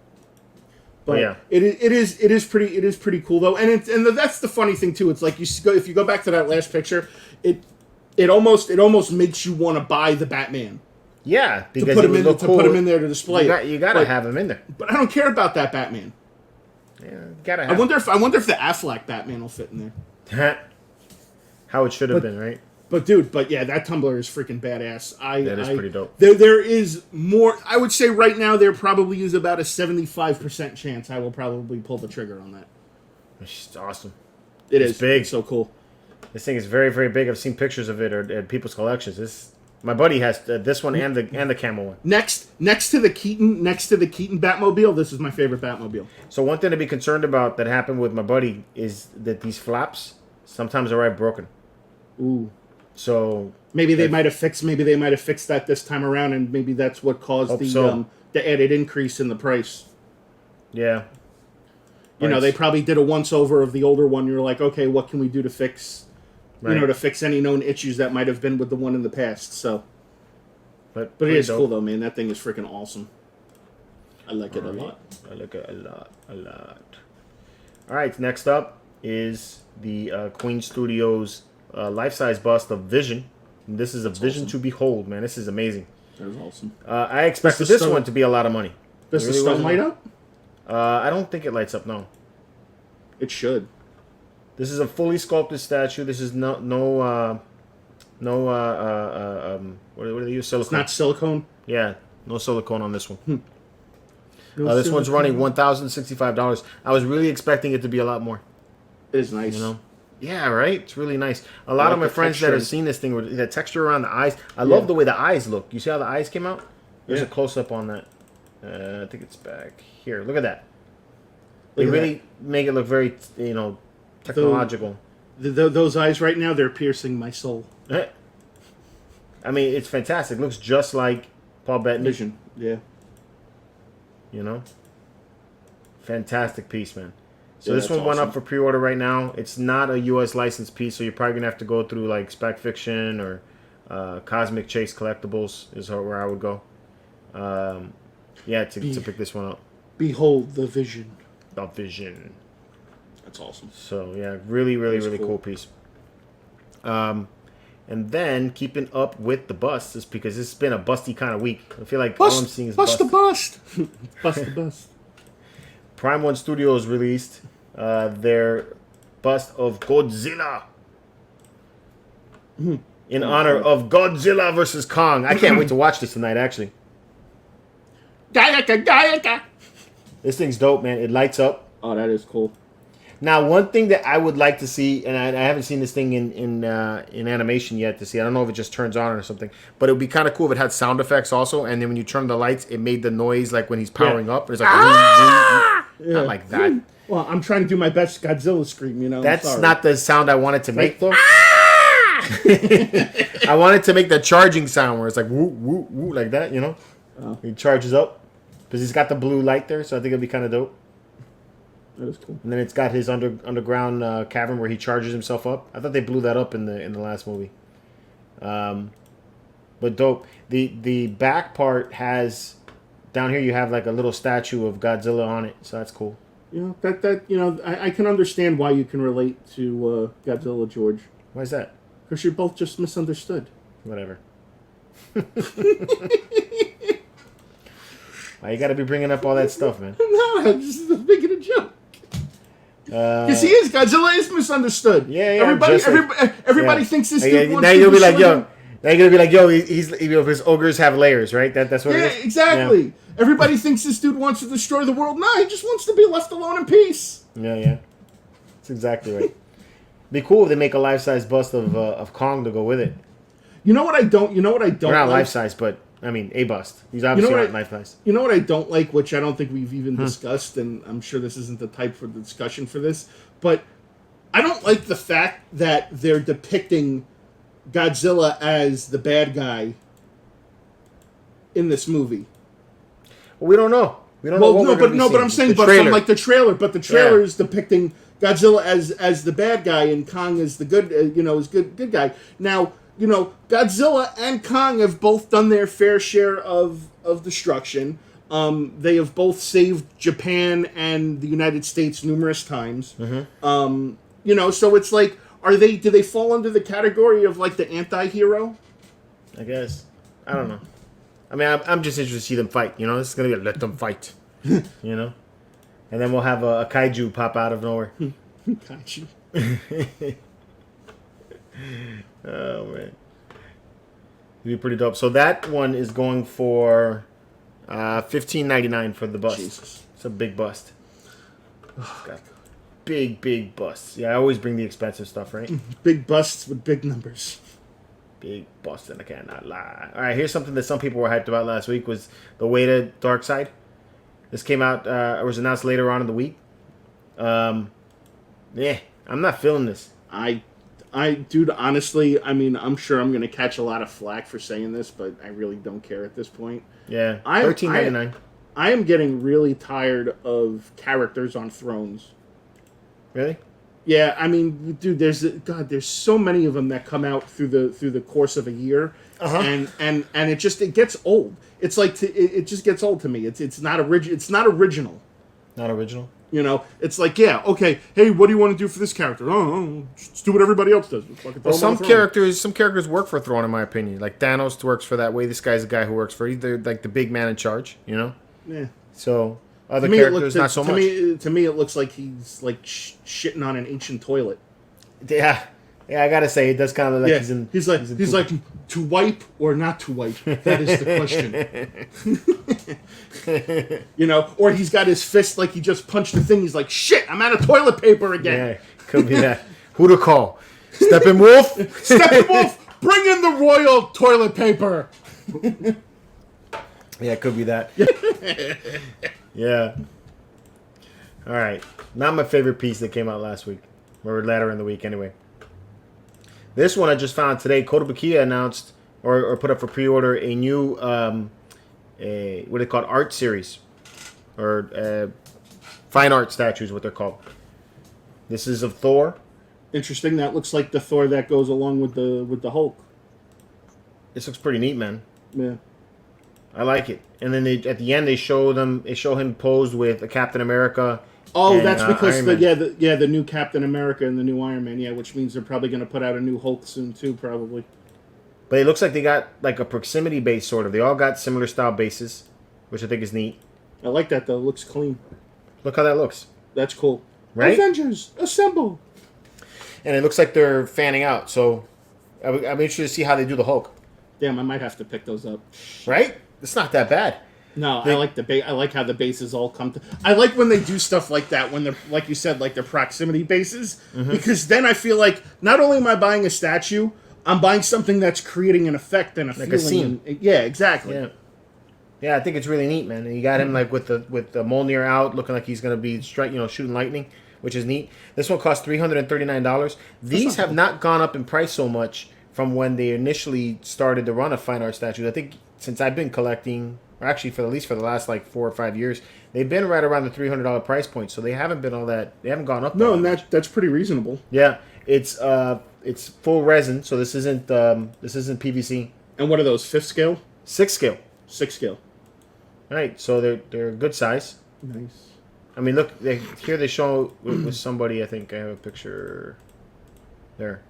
Speaker 1: But yeah,
Speaker 2: it is pretty cool though, and that's the funny thing too. It's like if you go back to that last picture, It almost makes you want to buy the Batman.
Speaker 1: Yeah, because
Speaker 2: to put him in there to display.
Speaker 1: You gotta have him in there.
Speaker 2: But I don't care about that Batman.
Speaker 1: Yeah, gotta have.
Speaker 2: I wonder if the Affleck Batman will fit in
Speaker 1: there. How it should have been, right?
Speaker 2: But yeah, that Tumbler is freaking badass.
Speaker 1: That is pretty dope.
Speaker 2: There is more. I would say right now there probably is about a 75% chance I will probably pull the trigger on that.
Speaker 1: It's awesome.
Speaker 2: It's
Speaker 1: big.
Speaker 2: It's so cool.
Speaker 1: This thing is very, very big. I've seen pictures of it or at people's collections. My buddy has this one and the camo one.
Speaker 2: Next to the Keaton Batmobile, this is my favorite Batmobile.
Speaker 1: So one thing to be concerned about that happened with my buddy is that these flaps sometimes are right broken.
Speaker 2: Ooh.
Speaker 1: So
Speaker 2: maybe they might have fixed that this time around, and maybe that's what caused the added increase in the price.
Speaker 1: Yeah.
Speaker 2: They probably did a once over of the older one. You're like, okay, what can we do to fix? To fix any known issues that might have been with the one in the past. So, but it is cool though, man. That thing is freaking awesome. I like it a lot.
Speaker 1: I like it a lot. All right, next up is the Queen Studios life-size bust of Vision. And this is a Vision to behold, man. This is amazing.
Speaker 2: That is awesome.
Speaker 1: I expected this one to be a lot of money.
Speaker 2: Does the stone light up?
Speaker 1: I don't think it lights up. No.
Speaker 2: It should.
Speaker 1: This is a fully sculpted statue. This is what do they use? Silicone.
Speaker 2: It's not silicone?
Speaker 1: Yeah, no silicone on this one. This one's running $1,065. I was really expecting it to be a lot more.
Speaker 2: It is nice.
Speaker 1: Yeah, right? It's really nice. A lot of my friends that have seen this thing, the texture around the eyes. I love the way the eyes look. You see how the eyes came out? There's a close-up on that. I think it's back here. Look at that. They really make it look very, technological.
Speaker 2: Those eyes right now, they're piercing my soul.
Speaker 1: I mean, it's fantastic. It looks just like Paul Bettany.
Speaker 2: Vision, yeah.
Speaker 1: Fantastic piece, man. So this one went up for pre-order right now. It's not a U.S. licensed piece, so you're probably going to have to go through like Spec Fiction or Cosmic Chase Collectibles is where I would go. To pick this one up.
Speaker 2: Behold the Vision.
Speaker 1: The Vision.
Speaker 2: That's awesome.
Speaker 1: So yeah, really, really, really cool piece. And then keeping up with the busts is because it's been a busty kind of week. I feel like all I'm seeing is
Speaker 2: bust. Bust the bust.
Speaker 1: Prime One Studios released their bust of Godzilla in honor of Godzilla versus Kong. I can't wait to watch this tonight, actually.
Speaker 2: Gayaka.
Speaker 1: This thing's dope, man. It lights up.
Speaker 2: Oh, that is cool.
Speaker 1: Now, one thing that I would like to see, and I haven't seen this thing in animation yet to see. I don't know if it just turns on or something, but it would be kind of cool if it had sound effects also. And then when you turn the lights, it made the noise like when he's powering up. It's like, Not like that.
Speaker 2: Well, I'm trying to do my best Godzilla scream, you know.
Speaker 1: That's not the sound I wanted to make, though. I wanted to make the charging sound where it's like woo, woo, woo, like that, you know?
Speaker 2: Oh.
Speaker 1: He charges up. Because he's got the blue light there, so I think it'll be kind of dope.
Speaker 2: That is cool.
Speaker 1: And then it's got his underground cavern where he charges himself up. I thought they blew that up in the last movie. But dope. The back part has... Down here you have like a little statue of Godzilla on it, so that's cool.
Speaker 2: You know, I can understand why you can relate to Godzilla, George.
Speaker 1: Why is that?
Speaker 2: Because you're both just misunderstood.
Speaker 1: Whatever. Why you gotta be bringing up all that stuff, man?
Speaker 2: No, I'm just making a joke. Because Godzilla is misunderstood.
Speaker 1: Yeah.
Speaker 2: Everybody thinks this dude wants
Speaker 1: now
Speaker 2: to
Speaker 1: you're gonna be
Speaker 2: destroy
Speaker 1: like, yo. Now you're gonna be like, yo, he's his ogres have layers, right? That's what it is.
Speaker 2: Exactly.
Speaker 1: Yeah.
Speaker 2: Everybody thinks this dude wants to destroy the world. No, he just wants to be left alone in peace.
Speaker 1: Yeah. That's exactly right. Be cool if they make a life-size bust of Kong to go with it.
Speaker 2: You know what I don't
Speaker 1: Not
Speaker 2: like?
Speaker 1: life-size, but I mean a bust. He's obviously not life-size.
Speaker 2: You know what I don't like, which I don't think we've even discussed, and I'm sure this isn't the type for the discussion for this, but I don't like the fact that they're depicting Godzilla as the bad guy in this movie.
Speaker 1: Well, we don't know. We don't know.
Speaker 2: But I'm saying, but from like the trailer, but the trailer is depicting Godzilla as the bad guy and Kong as the good, good guy. Now, Godzilla and Kong have both done their fair share of destruction. They have both saved Japan and the United States numerous times.
Speaker 1: Mm-hmm.
Speaker 2: So it's like, do they fall under the category of like the anti-hero?
Speaker 1: I guess. I don't know. I mean, I'm just interested to see them fight. This is gonna be let them fight. And then we'll have a kaiju pop out of nowhere.
Speaker 2: Kaiju.
Speaker 1: Oh man, it'd be pretty dope. So that one is going for $15.99 for the bust.
Speaker 2: Jesus.
Speaker 1: It's a big bust. Got big busts. Yeah, I always bring the expensive stuff, right?
Speaker 2: Big busts with big numbers.
Speaker 1: Big bust, and I cannot lie. All right, here's something that some people were hyped about last week was the way to Darkseid. This came out, or was announced later on in the week. Yeah, I'm not feeling this.
Speaker 2: Dude, honestly, I mean, I'm sure I'm going to catch a lot of flack for saying this, but I really don't care at this point.
Speaker 1: Yeah, $13.99.
Speaker 2: I am getting really tired of characters on thrones.
Speaker 1: Really?
Speaker 2: Yeah, I mean, dude, there's so many of them that come out through the course of a year, and it gets old. It's like it just gets old to me. It's not original.
Speaker 1: Not original.
Speaker 2: It's like, yeah, okay. Hey, what do you want to do for this character? Oh, just do what everybody else does.
Speaker 1: Well, some characters work for Throne, in my opinion. Like Thanos works for that way. This guy's a guy who works for either like the big man in charge. Yeah. So. Other characters, not so much.
Speaker 2: To me, it looks like he's like shitting on an ancient toilet.
Speaker 1: Yeah, I gotta say, it does kind of look like
Speaker 2: he's like to wipe or not to wipe. That is the question. Or he's got his fist like he just punched the thing. He's like, shit, I'm out of toilet paper again.
Speaker 1: Yeah, could be that. Who to call? Steppenwolf.
Speaker 2: Steppenwolf, bring in the royal toilet paper.
Speaker 1: Yeah, it could be that. Yeah. All right. Not my favorite piece that came out last week. Or later in the week, anyway. This one I just found today. Kotobukiya announced, or put up for pre-order, a new, what they call art series. Or fine art statues, what they're called. This is of Thor.
Speaker 2: Interesting. That looks like the Thor that goes along with the Hulk.
Speaker 1: This looks pretty neat, man.
Speaker 2: Yeah.
Speaker 1: I like it. And then at the end they show him posed with a Captain America.
Speaker 2: Oh, and, that's because the new Captain America and the new Iron Man, which means they're probably going to put out a new Hulk soon too, probably.
Speaker 1: But it looks like they got like a proximity base sort of. They all got similar style bases, which I think is neat.
Speaker 2: I like that though. It looks clean.
Speaker 1: Look how that looks.
Speaker 2: That's cool.
Speaker 1: Right?
Speaker 2: Avengers, assemble.
Speaker 1: And it looks like they're fanning out. So I'm interested to see how they do the Hulk.
Speaker 2: Damn, I might have to pick those up.
Speaker 1: Right? It's not that bad.
Speaker 2: No, I like I like how the bases all come to. I like when they do stuff like that when they're, like you said, like their proximity bases, because then I feel like not only am I buying a statue, I'm buying something that's creating an effect and a
Speaker 1: like
Speaker 2: feeling.
Speaker 1: A scene.
Speaker 2: Yeah, exactly.
Speaker 1: Yeah, Yeah, I think it's really neat, man. And you got him like with the Mjolnir out, looking like he's gonna be shooting lightning, which is neat. This one costs $339. These have not gone up in price so much from when they initially started the run of fine art statues. I think since I've been collecting, or actually for at least for the last like 4 or 5 years, they've been right around the $300 price point. So they haven't been all that. They haven't gone up.
Speaker 2: No, and that's pretty reasonable.
Speaker 1: Yeah, it's full resin, so this isn't PVC.
Speaker 2: And what are those? 5th scale?
Speaker 1: 6 scale.
Speaker 2: 6 scale.
Speaker 1: All right, so they're good size.
Speaker 2: Nice.
Speaker 1: I mean, look here. They show with somebody. I think I have a picture there.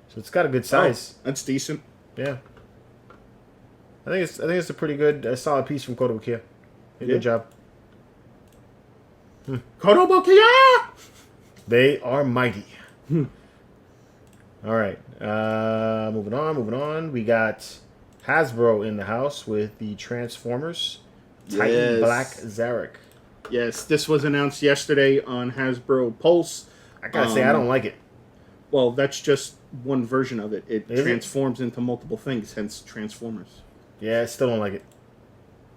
Speaker 1: So it's got a good size.
Speaker 2: Oh, that's decent.
Speaker 1: Yeah. I think it's a pretty good, solid piece from Kotobukiya. Good job.
Speaker 2: Kotobukiya!
Speaker 1: They are mighty. All right. Moving on. We got Hasbro in the house with the Transformers Titan Black Zarek.
Speaker 2: Yes, this was announced yesterday on Hasbro Pulse.
Speaker 1: I gotta say, I don't like it.
Speaker 2: Well, that's just one version of it. It
Speaker 1: Is
Speaker 2: transforms into multiple things, hence Transformers.
Speaker 1: Yeah, I still don't like it.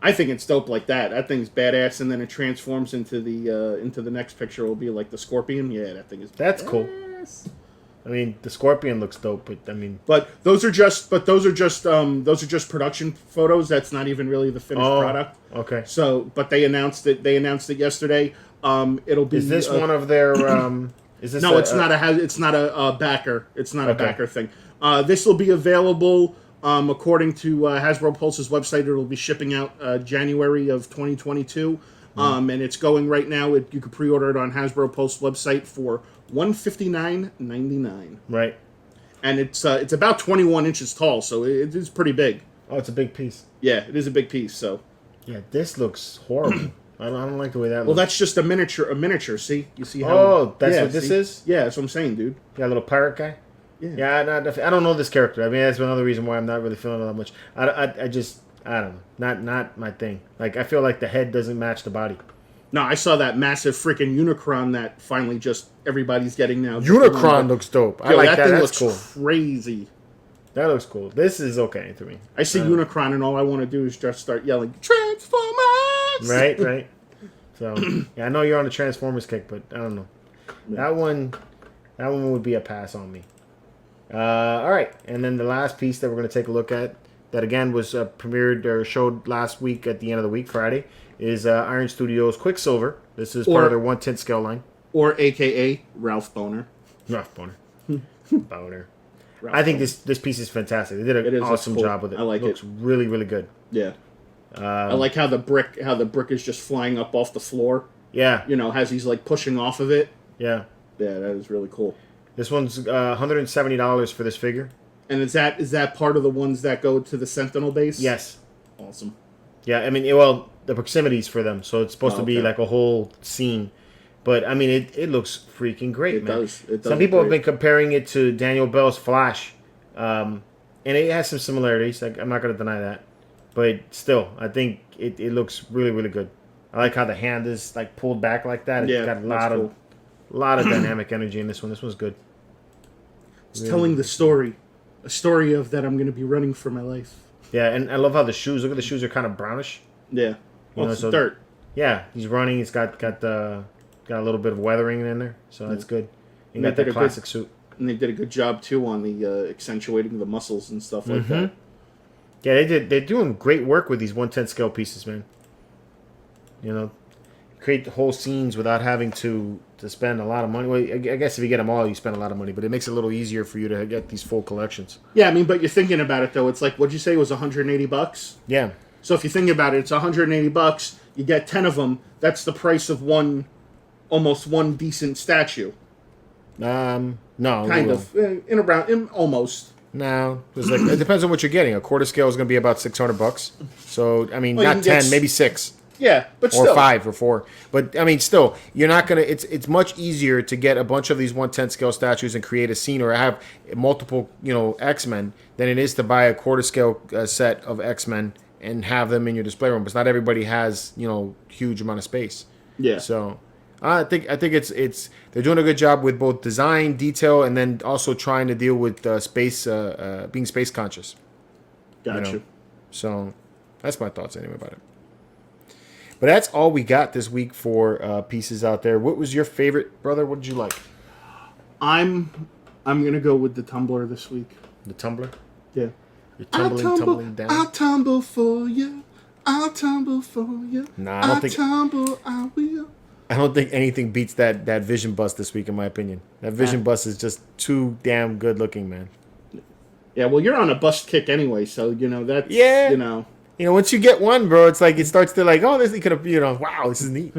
Speaker 2: I think it's dope like that. That thing's badass, and then it transforms into the next picture. Will be like the Scorpion. Yeah, that thing is.
Speaker 1: That's
Speaker 2: badass.
Speaker 1: cool. I mean, the Scorpion looks dope, but I mean.
Speaker 2: But those are just production photos. That's not even really the finished product.
Speaker 1: Okay.
Speaker 2: So, but they announced it. They announced it yesterday. It'll be.
Speaker 1: Is this one of their? Is this?
Speaker 2: No, it's not a backer. It's not a backer thing. This will be available. According to Hasbro Pulse's website, it'll be shipping out January of 2022. And it's going right now. You can pre-order it on Hasbro Pulse website for $159.99.
Speaker 1: Right.
Speaker 2: And it's about 21 inches tall, so it is pretty big.
Speaker 1: Oh, it's a big piece.
Speaker 2: Yeah, it is a big piece. So.
Speaker 1: Yeah, this looks horrible. I don't like the way that looks.
Speaker 2: Well, that's just a miniature. See, you see how?
Speaker 1: Oh, that's what this is.
Speaker 2: Yeah, that's what I'm saying, dude.
Speaker 1: Yeah, a little pirate guy.
Speaker 2: Yeah.
Speaker 1: I don't know this character. I mean, that's another reason why I'm not really feeling it that much. I just I don't know. Not my thing. Like, I feel like the head doesn't match the body.
Speaker 2: No, I saw that massive freaking Unicron that finally just everybody's getting now.
Speaker 1: Unicron looks dope. I like that.
Speaker 2: Thing
Speaker 1: That's
Speaker 2: looks
Speaker 1: cool.
Speaker 2: Crazy.
Speaker 1: That looks cool. This is okay to me.
Speaker 2: I see Unicron and all I want to do is just start yelling, Transformers!
Speaker 1: Right. So, yeah, I know you're on the Transformers kick, but I don't know. Yeah. That one would be a pass on me. All right, and then the last piece that we're going to take a look at, that again was premiered or showed last week at the end of the week, Friday, is Iron Studios Quicksilver. This is part of their 1/10 scale line.
Speaker 2: Or AKA Ralph Boner.
Speaker 1: Ralph Boner. Boner. I think this piece is fantastic. They did an awesome job with it.
Speaker 2: I like it.
Speaker 1: Looks really, really good.
Speaker 2: Yeah. I like how the brick is just flying up off the floor.
Speaker 1: Yeah.
Speaker 2: You know, as he's like pushing off of it.
Speaker 1: Yeah.
Speaker 2: Yeah, that is really cool.
Speaker 1: This one's $170 for this figure.
Speaker 2: And is that part of the ones that go to the Sentinel base?
Speaker 1: Yes.
Speaker 2: Awesome.
Speaker 1: Yeah, I mean, well, the proximities for them, so it's supposed to be like a whole scene. But I mean, it looks freaking great, man. It does. Some people have been comparing it to Daniel Bell's Flash, and it has some similarities. Like, I'm not going to deny that, but still, I think it looks really, really good. I like how the hand is like pulled back like that. It's got a lot of dynamic energy in this one. This one's good.
Speaker 2: It's really telling the story, a story of that I'm going to be running for my life. Yeah,
Speaker 1: and I love how the shoes. Look at the shoes are kind of brownish.
Speaker 2: Yeah, well, it's dirt.
Speaker 1: Yeah, he's running. He's got a little bit of weathering in there, so that's good. He got that classic suit.
Speaker 2: And they did a good job too on the accentuating the muscles and stuff like that.
Speaker 1: Yeah, they did. They're doing great work with these 1/10 scale pieces, man. You know, create the whole scenes without having to spend a lot of money. Well, I guess if you get them all, you spend a lot of money, but it makes it a little easier for you to get these full collections.
Speaker 2: Yeah, I mean, but you're thinking about it though. It's like, what'd you say it was $180?
Speaker 1: Yeah.
Speaker 2: So if you think about it, it's $180. You get 10 of them. That's the price of almost one decent statue.
Speaker 1: No.
Speaker 2: Kind of almost.
Speaker 1: No, like, it depends on what you're getting. A quarter scale is going to be about $600. So I mean, not 10, maybe 6.
Speaker 2: Yeah, but still.
Speaker 1: Or 5 or 4. But I mean, still, you're not gonna. It's much easier to get a bunch of these 1/10 scale statues and create a scene or have multiple X-Men than it is to buy a quarter scale set of X-Men and have them in your display room. Because not everybody has huge amount of space.
Speaker 2: Yeah.
Speaker 1: So I think it's they're doing a good job with both design, detail, and then also trying to deal with space being space conscious.
Speaker 2: Gotcha.
Speaker 1: So That's my thoughts anyway about it. But that's all we got this week for pieces out there. What was your favorite, brother? What did you like?
Speaker 2: I'm gonna go with the Tumbler this week.
Speaker 1: The Tumbler?
Speaker 2: Yeah.
Speaker 1: You're tumbling down?
Speaker 2: I'll tumble for you. I'll tumble for you.
Speaker 1: Nah, I don't think...
Speaker 2: tumble, I will.
Speaker 1: I don't think anything beats that Vision Bust this week, in my opinion. That Vision Bust is just too damn good looking, man.
Speaker 2: Yeah, well, you're on a bust kick anyway, so, that's,
Speaker 1: once you get one, bro, it's like it starts to like, oh, this could have, wow, this is neat.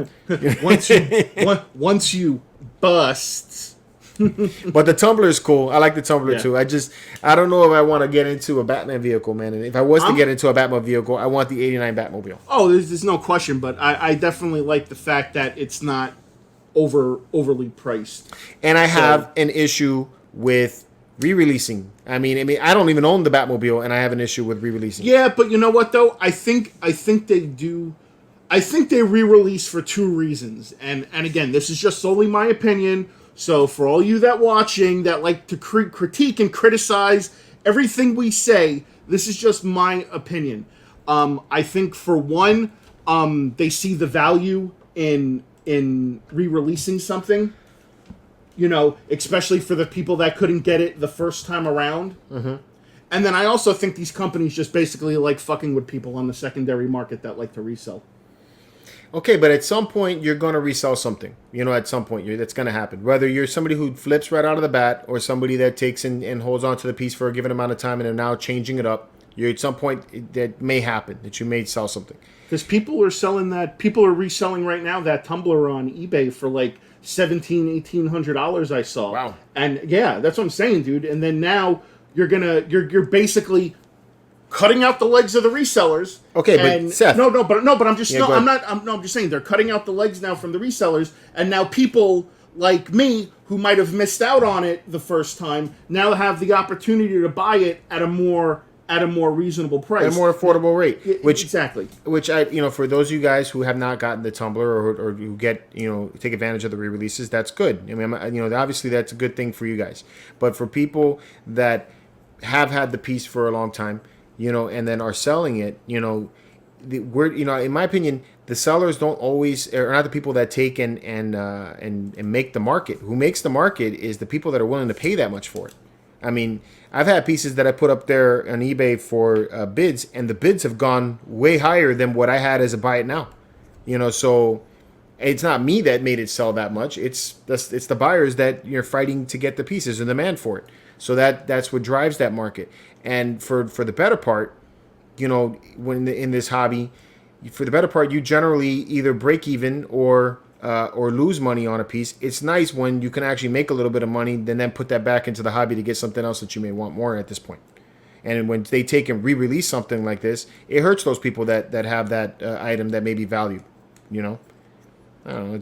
Speaker 2: once you bust.
Speaker 1: But the Tumbler is cool. I like the Tumbler too. I don't know if I want to get into a Batman vehicle, man. And if I was to get into a Batman vehicle, I want the '89 Batmobile.
Speaker 2: Oh, there's no question, but I definitely like the fact that it's not overly priced.
Speaker 1: And I have an issue with re-releasing. I mean, I don't even own the Batmobile, and I have an issue with re-releasing.
Speaker 2: Yeah, but you know what though? I think they do. I think they re-release for two reasons, and again, this is just solely my opinion. So for all you that watching that like to critique and criticize everything we say, this is just my opinion. I think for one, they see the value in re-releasing something. Especially for the people that couldn't get it the first time around. Mm-hmm. And then I also think these companies just basically like fucking with people on the secondary market that like to resell.
Speaker 1: Okay, but at some point, you're going to resell something. At some point, that's going to happen. Whether you're somebody who flips right out of the bat or somebody that takes and holds on to the piece for a given amount of time and are now changing it up, at some point, that may happen, that you may sell something.
Speaker 2: Because people are reselling right now that Tumbler on eBay for like $1,700-$1,800 I saw.
Speaker 1: Wow.
Speaker 2: And yeah, that's what I'm saying, dude. And then now you're basically cutting out the legs of the resellers.
Speaker 1: Okay, but Seth.
Speaker 2: But I'm just I'm just saying they're cutting out the legs now from the resellers, and now people like me who might have missed out on it the first time now have the opportunity to buy it at a more reasonable price,
Speaker 1: at a more affordable rate.
Speaker 2: Exactly.
Speaker 1: Which for those of you guys who have not gotten the Tumbler or who get take advantage of the re-releases, that's good. I mean, obviously that's a good thing for you guys. But for people that have had the piece for a long time, and then are selling it, in my opinion, the sellers don't always, are not the people that take and make the market. Who makes the market is the people that are willing to pay that much for it. I mean, I've had pieces that I put up there on eBay for bids, and the bids have gone way higher than what I had as a buy it now. So it's not me that made it sell that much. It's the buyers that you're fighting to get the pieces and demand for it. So that's what drives that market. And for the better part, when in this hobby, for the better part, you generally either break even or lose money on a piece. It's nice when you can actually make a little bit of money and then put that back into the hobby to get something else that you may want more at this point. And when they take and re-release something like this, it hurts those people that have that item that may be valued. I don't know.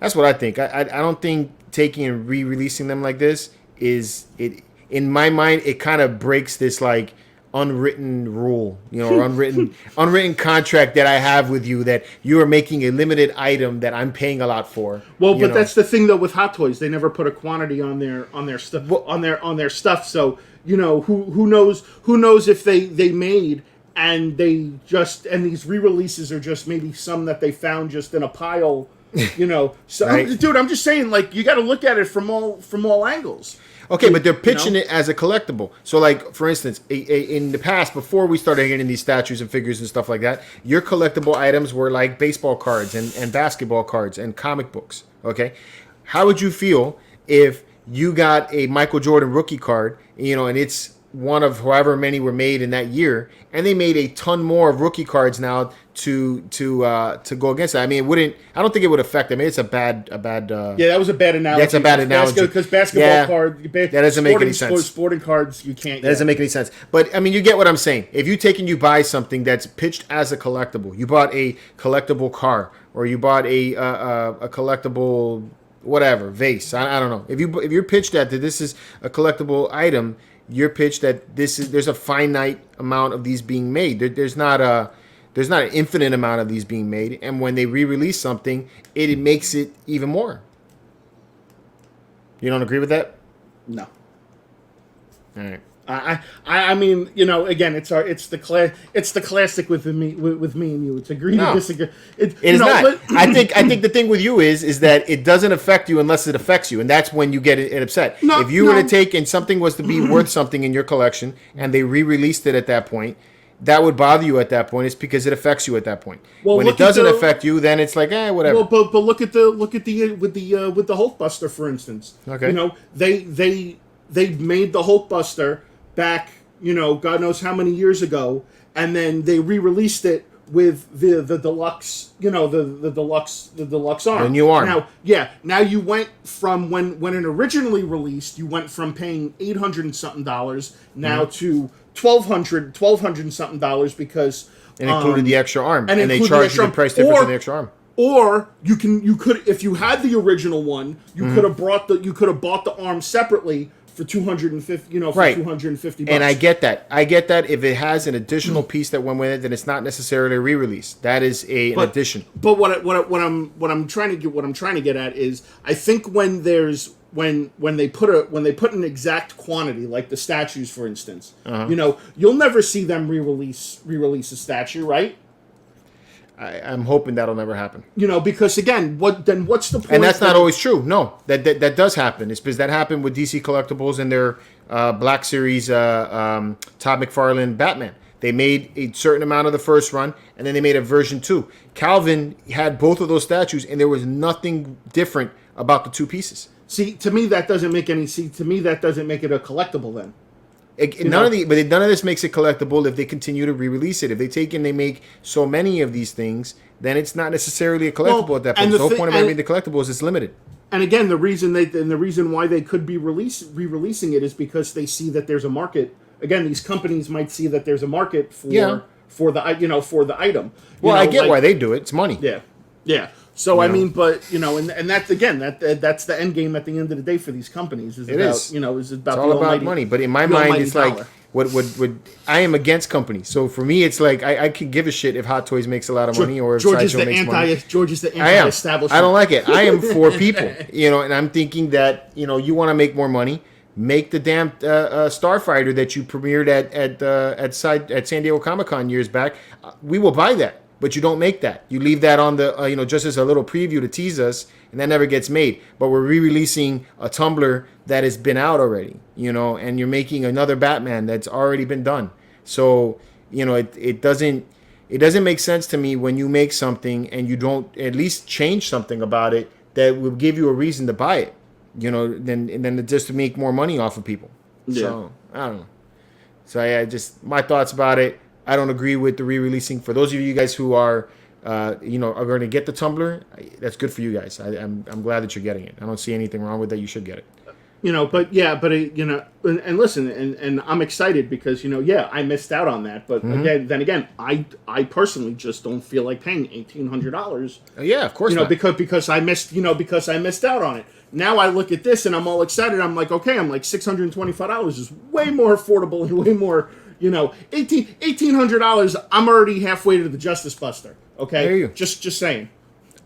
Speaker 1: That's what I think. I don't think taking and re-releasing them like this is it. In my mind, it kind of breaks this like unwritten rule, or unwritten contract that I have with you that you are making a limited item that I'm paying a lot for.
Speaker 2: Well, but that's the thing though with Hot Toys, they never put a quantity on their stuff on their stuff. So who knows if they made and they just and these re-releases are just maybe some that they found just in a pile. So right? Dude, I'm just saying, like, you got to look at it from all angles.
Speaker 1: Okay, but they're pitching it as a collectible. So, like, for instance, in the past, before we started getting these statues and figures and stuff like that, your collectible items were like baseball cards and basketball cards and comic books. Okay, how would you feel if you got a Michael Jordan rookie card, and it's one of however many were made in that year, and they made a ton more of rookie cards now to go against that? I mean, I don't think it would affect them. I mean, it's a bad.
Speaker 2: Yeah, that was a bad analogy.
Speaker 1: That's a bad analogy
Speaker 2: because basketball cards.
Speaker 1: That doesn't make any sense.
Speaker 2: Sporting cards, you can't.
Speaker 1: That doesn't make any sense. But I mean, you get what I'm saying. If you buy something that's pitched as a collectible, you bought a collectible car, or you bought a collectible whatever vase. I don't know. If you're pitched that this is a collectible item, you're pitched that there's a finite amount of these being made. There's not an infinite amount of these being made, and when they re-release something, it makes it even more. You don't agree with that?
Speaker 2: No.
Speaker 1: All right.
Speaker 2: I mean, again, it's the classic with me and you. It's agree to disagree.
Speaker 1: It is not. I think the thing with you is that it doesn't affect you unless it affects you, and that's when you get it upset. If you were to take and something was to be worth something in your collection, and they re-released it at that point, that would bother you at that point. It's because it affects you at that point. Well, when it doesn't affect you, then it's like, whatever.
Speaker 2: Well, but look at the with the Hulkbuster, for instance.
Speaker 1: Okay.
Speaker 2: They made the Hulkbuster back, God knows how many years ago, and then they re-released it with the deluxe, the deluxe arm.
Speaker 1: The new arm.
Speaker 2: Now you went from when it originally released, you went from paying $800 and something now to $1,200 and something because
Speaker 1: it included the extra arm, and they charged you the price difference on the extra arm.
Speaker 2: Or you could if you had the original one, you could have bought the arm separately for $250,
Speaker 1: right.
Speaker 2: $250.
Speaker 1: And I get that. If it has an additional piece that went with it, then it's not necessarily a re-release. That is an addition.
Speaker 2: But what I'm trying to get at is, I think when they put an exact quantity, like the statues, for instance, you'll never see them re-release a statue, right?
Speaker 1: I'm hoping that'll never happen.
Speaker 2: Because again, what's the point?
Speaker 1: And that's not always true. No, that does happen. It's because that happened with DC Collectibles and their Black Series Todd McFarlane Batman. They made a certain amount of the first run, and then they made a version 2. Calvin had both of those statues, and there was nothing different about the two pieces.
Speaker 2: See, to me that doesn't make it a collectible then.
Speaker 1: None of this makes it collectible if they continue to re-release it. If they take and they make so many of these things, then it's not necessarily a collectible at that point. The whole point of making the collectible is it's limited.
Speaker 2: And again, the reason why they could be re-releasing it is because they see that there's a market. Again, these companies might see that there's a market for the item.
Speaker 1: Well, I get why they do it. It's money.
Speaker 2: Yeah. So I mean, but and that's again that's the end game at the end of the day for these companies. It's all
Speaker 1: about money. But in my mind, it's like what I am against companies. So for me, it's like I could give a shit if Hot Toys makes a lot of money or if Sideshow makes money.
Speaker 2: George is the anti-establishment.
Speaker 1: I don't like it. I am for people. And I'm thinking that you want to make more money. Make the damn Starfighter that you premiered at San Diego Comic-Con years back. We will buy that. But you don't make that. You leave that on the, just as a little preview to tease us, and that never gets made. But we're re-releasing a Tumbler that has been out already, and you're making another Batman that's already been done. So, it doesn't make sense to me when you make something and you don't at least change something about it that will give you a reason to buy it, then just to make more money off of people. Yeah. So, I don't know. So, my thoughts about it. I don't agree with the re-releasing. For those of you guys who are going to get the Tumbler, that's good for you guys. I'm glad that you're getting it. I don't see anything wrong with that. You should get it.
Speaker 2: And listen, and I'm excited because I missed out on that. But again, I personally just don't feel like paying $1,800.
Speaker 1: Yeah, of course not.
Speaker 2: because I missed out on it. Now I look at this and I'm all excited. I'm like, okay, $625 is way more affordable and way more. $1,800. I'm already halfway to the Justice Buster. Okay,
Speaker 1: there you.
Speaker 2: Just saying.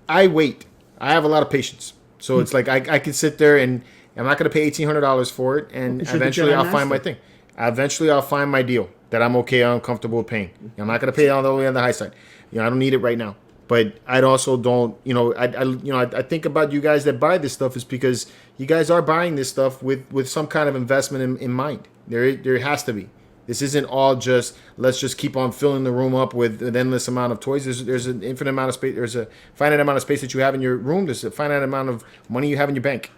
Speaker 1: I wait. I have a lot of patience, so it's like I can sit there and I'm not going to pay $1,800 for it, and eventually I'll find my thing. Eventually I'll find my deal that I'm okay, I'm comfortable with paying. I'm not going to pay it all the way on the high side. I don't need it right now. But I also don't. I think about you guys that buy this stuff is because you guys are buying this stuff with some kind of investment in mind. There has to be. This isn't all just let's just keep on filling the room up with an endless amount of toys. There's an infinite amount of space. There's a finite amount of space that you have in your room. There's a finite amount of money you have in your bank.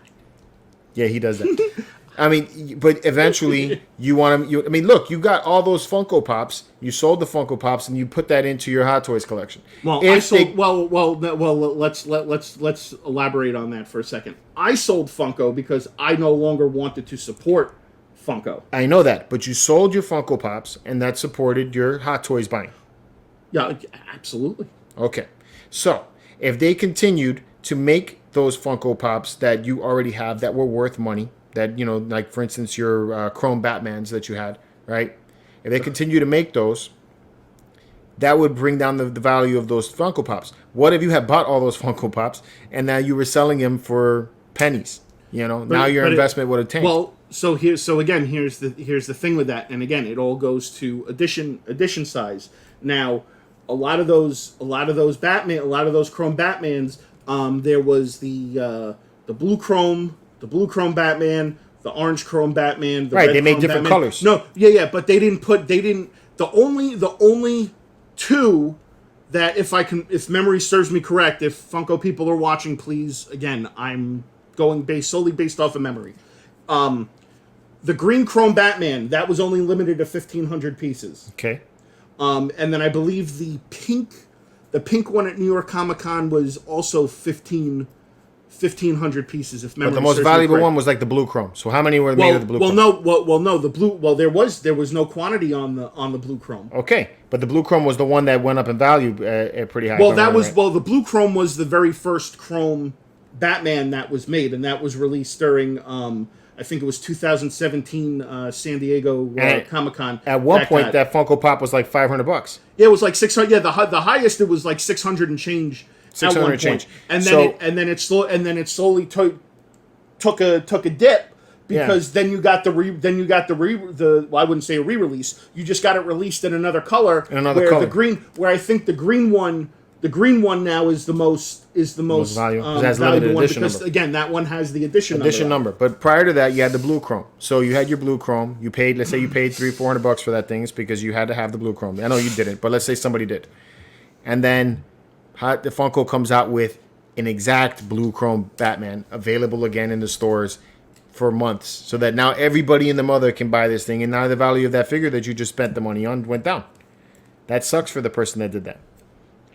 Speaker 1: Yeah, he does that. I mean, but eventually you want to. Look, you got all those Funko Pops. You sold the Funko Pops and you put that into your Hot Toys collection.
Speaker 2: Well, let's elaborate on that for a second. I sold Funko because I no longer wanted to support Funko.
Speaker 1: I know that, but you sold your Funko Pops, and that supported your Hot Toys buying.
Speaker 2: Yeah, absolutely.
Speaker 1: Okay, so if they continued to make those Funko Pops that you already have that were worth money, that like for instance your Chrome Batmans that you had, right? If they continue to make those, that would bring down the value of those Funko Pops. What if you had bought all those Funko Pops and now you were selling them for pennies? Now your investment would have tanked.
Speaker 2: here's the thing with that, and again, it all goes to edition size. Now, a lot of those Batman, a lot of those Chrome Batmans, there was the blue Chrome Batman, the orange Chrome Batman, the
Speaker 1: right?
Speaker 2: red
Speaker 1: They made
Speaker 2: Chrome
Speaker 1: different
Speaker 2: Batman.
Speaker 1: colors.
Speaker 2: No, yeah, but they didn't. The only two that, if memory serves me correct, if Funko people are watching, please, again, I'm going solely based off of memory. The green Chrome Batman, that was only limited to 1,500 pieces.
Speaker 1: Okay.
Speaker 2: And then I believe the pink one at New York Comic Con was also 1,500 pieces. If memory
Speaker 1: But the most
Speaker 2: serves me
Speaker 1: valuable
Speaker 2: correct.
Speaker 1: one was like the blue Chrome. So how many were made of the blue Chrome?
Speaker 2: The blue. Well, there was no quantity on the blue Chrome.
Speaker 1: Okay, but the blue Chrome was the one that went up in value pretty high.
Speaker 2: Well, the blue Chrome was the very first Chrome Batman that was made, and that was released during I think it was 2017 San Diego Comic Con.
Speaker 1: At one point, that Funko Pop was like $500.
Speaker 2: Yeah, it was like 600. Yeah, the highest it was like 600 and change.
Speaker 1: 600 and change,
Speaker 2: and then it slowly took a dip because then you got the I wouldn't say a re-release. You just got it released in another color. Where I think the green one now is the most
Speaker 1: valuable. It has limited
Speaker 2: one
Speaker 1: edition
Speaker 2: because
Speaker 1: number.
Speaker 2: Again, that one has the edition
Speaker 1: number. But prior to that, you had the blue Chrome. So you had your blue Chrome. You paid, let's say you paid $300-400 for that thing, it's because you had to have the blue Chrome. I know you didn't, but let's say somebody did. And then the Funko comes out with an exact blue Chrome Batman available again in the stores for months, so that now everybody and the mother can buy this thing, and now the value of that figure that you just spent the money on went down. That sucks for the person that did that.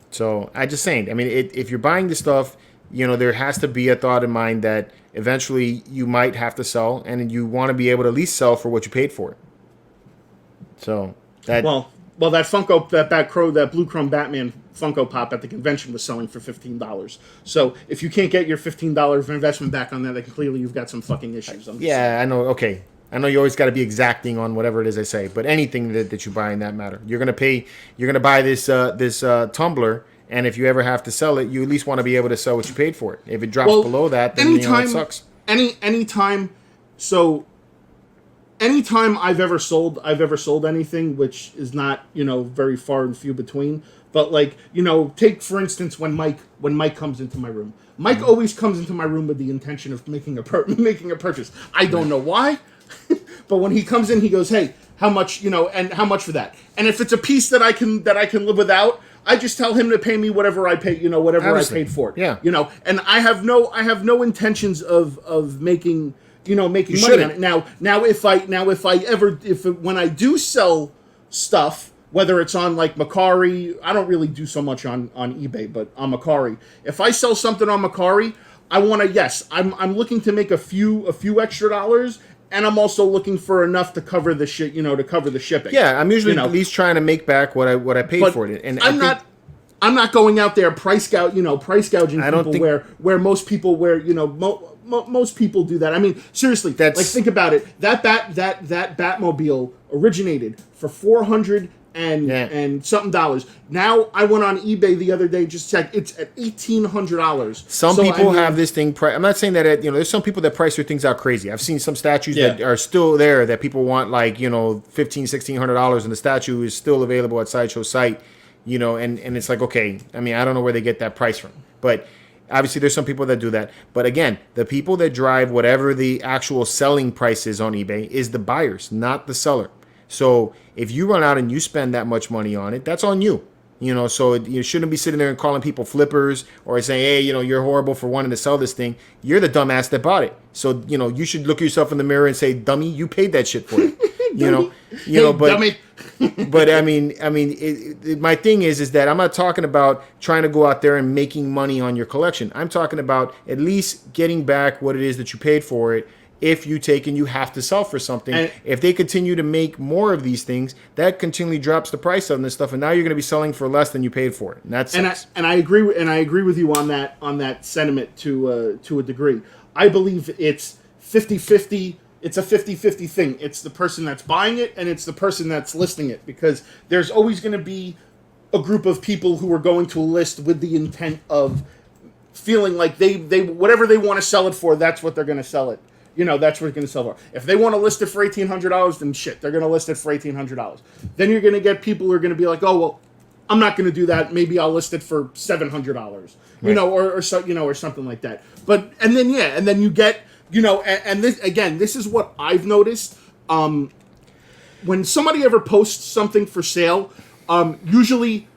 Speaker 1: So I just saying, I mean, if you're buying this stuff, there has to be a thought in mind that eventually you might have to sell, and you want to be able to at least sell for what you paid for it. So that that blue Chrome Batman Funko Pop at the convention was selling for $15. So if you can't get your $15 of investment back on that, then clearly you've got some fucking issues. I know. Okay. I know you always got to be exacting on whatever it is I say, but anything that you buy in that matter, you're gonna buy this Tumbler, and if you ever have to sell it, you at least want to be able to sell what you paid for it. If it drops below that, then it sucks.
Speaker 2: Anytime I've ever sold anything, which is not very far and few between, but take for instance when Mike comes into my room. Mike always comes into my room with the intention of making a purchase. I don't know why. But when he comes in, he goes, "Hey, how much? And how much for that?" And if it's a piece that I can live without, I just tell him to pay me whatever I pay,
Speaker 1: Obviously.
Speaker 2: I paid for it.
Speaker 1: Yeah.
Speaker 2: And I have no intentions of making money on it. Now when I do sell stuff, whether it's on like Macari, I don't really do so much on eBay, but on Macari, if I sell something on Macari, I want to I'm looking to make a few extra dollars. And I'm also looking for enough to cover the shit, to cover the shipping.
Speaker 1: Yeah, I'm usually at least trying to make back what I paid for it. And
Speaker 2: I'm not going out there price gouging people where most people most people do that. I mean, seriously, think about it. That Batmobile originated for $400 and something dollars. Now I went on eBay the other day, just check. It's at $1,800.
Speaker 1: Some people have this thing. I'm not saying that there's some people that price their things out crazy. I've seen some statues that are still there that people want $1,500-1,600, and the statue is still available at Sideshow site. And it's like, okay, I mean, I don't know where they get that price from, but obviously there's some people that do that. But again, the people that drive whatever the actual selling price is on eBay is the buyers, not the seller. So if you run out and you spend that much money on it, that's on you. So you shouldn't be sitting there and calling people flippers or saying, hey, you're horrible for wanting to sell this thing. You're the dumbass that bought it. So, you should look yourself in the mirror and say, dummy, you paid that shit for it. But
Speaker 2: dummy.
Speaker 1: But I mean, my thing is that I'm not talking about trying to go out there and making money on your collection. I'm talking about at least getting back what it is that you paid for it. If you take and you have to sell for something, and if they continue to make more of these things, that continually drops the price of this stuff, and now you're going to be selling for less than you paid for it. And that's
Speaker 2: I agree with you on that sentiment to a degree. I believe it's 50-50. It's a 50-50 thing. It's the person that's buying it and it's the person that's listing it, because there's always going to be a group of people who are going to list with the intent of feeling like they whatever they want to sell it for, that's what they're going to sell it that's what it's going to sell for. If they want to list it for $1,800, then shit, they're going to list it for $1,800. Then you're going to get people who are going to be like, oh well, I'm not going to do that. Maybe I'll list it for $700, or something like that. But and then you get, and this again, this is what I've noticed. When somebody ever posts something for sale, usually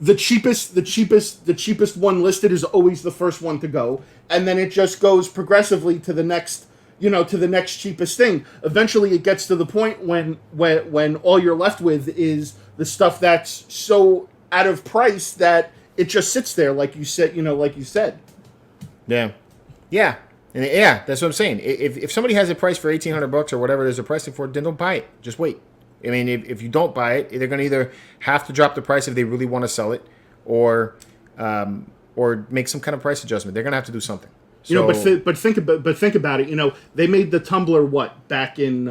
Speaker 2: the cheapest one listed is always the first one to go, and then it just goes progressively to the next, to the next cheapest thing. Eventually, it gets to the point when all you're left with is the stuff that's so out of price that it just sits there, like you said.
Speaker 1: Yeah. And that's what I'm saying. If somebody has a price for $1,800 or whatever there's a pricing for it, then don't buy it. Just wait. I mean, if you don't buy it, they're going to either have to drop the price if they really want to sell it, or make some kind of price adjustment. They're going to have to do something. So,
Speaker 2: but think about it. They made the Tumbler back in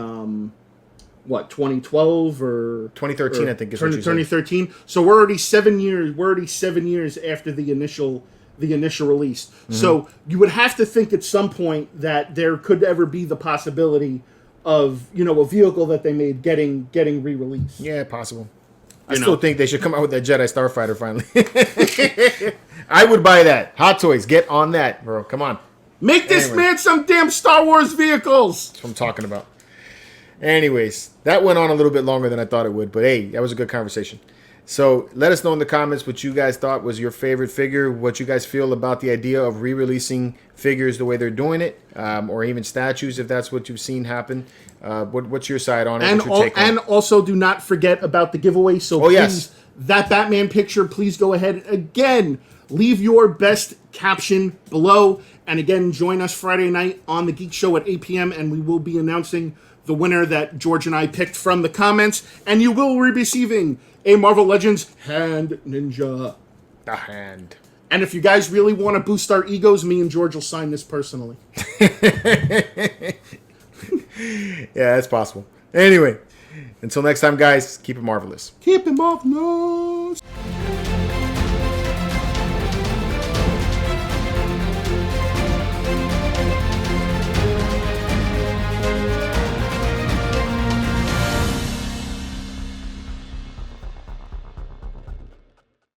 Speaker 2: 2012 or
Speaker 1: 2013, I think is what you said.
Speaker 2: 2013. So we're already 7 years. We're already 7 years after the initial release. Mm-hmm. So you would have to think at some point that there could ever be the possibility of a vehicle that they made getting re-released.
Speaker 1: Yeah, possible. I still think they should come out with that Jedi Starfighter finally. I would buy that. Hot Toys, get on that, bro. Come on.
Speaker 2: Make this man some damn Star Wars vehicles.
Speaker 1: That's what I'm talking about. Anyways, that went on a little bit longer than I thought it would, but hey, that was a good conversation. So let us know in the comments what you guys thought was your favorite figure, what you guys feel about the idea of re-releasing figures the way they're doing it, or even statues if that's what you've seen happen. What's your side on it?
Speaker 2: And also do not forget about the giveaway. So please, that Batman picture, please go ahead again. Leave your best caption below. And again, join us Friday night on the Geek Show at 8 p.m. and we will be announcing the winner that George and I picked from the comments. And you will be receiving a Marvel Legends Hand Ninja.
Speaker 1: The hand.
Speaker 2: And if you guys really want to boost our egos, me and George will sign this personally.
Speaker 1: Yeah, that's possible. Anyway, until next time, guys, keep it marvelous.
Speaker 2: Keep it marvelous.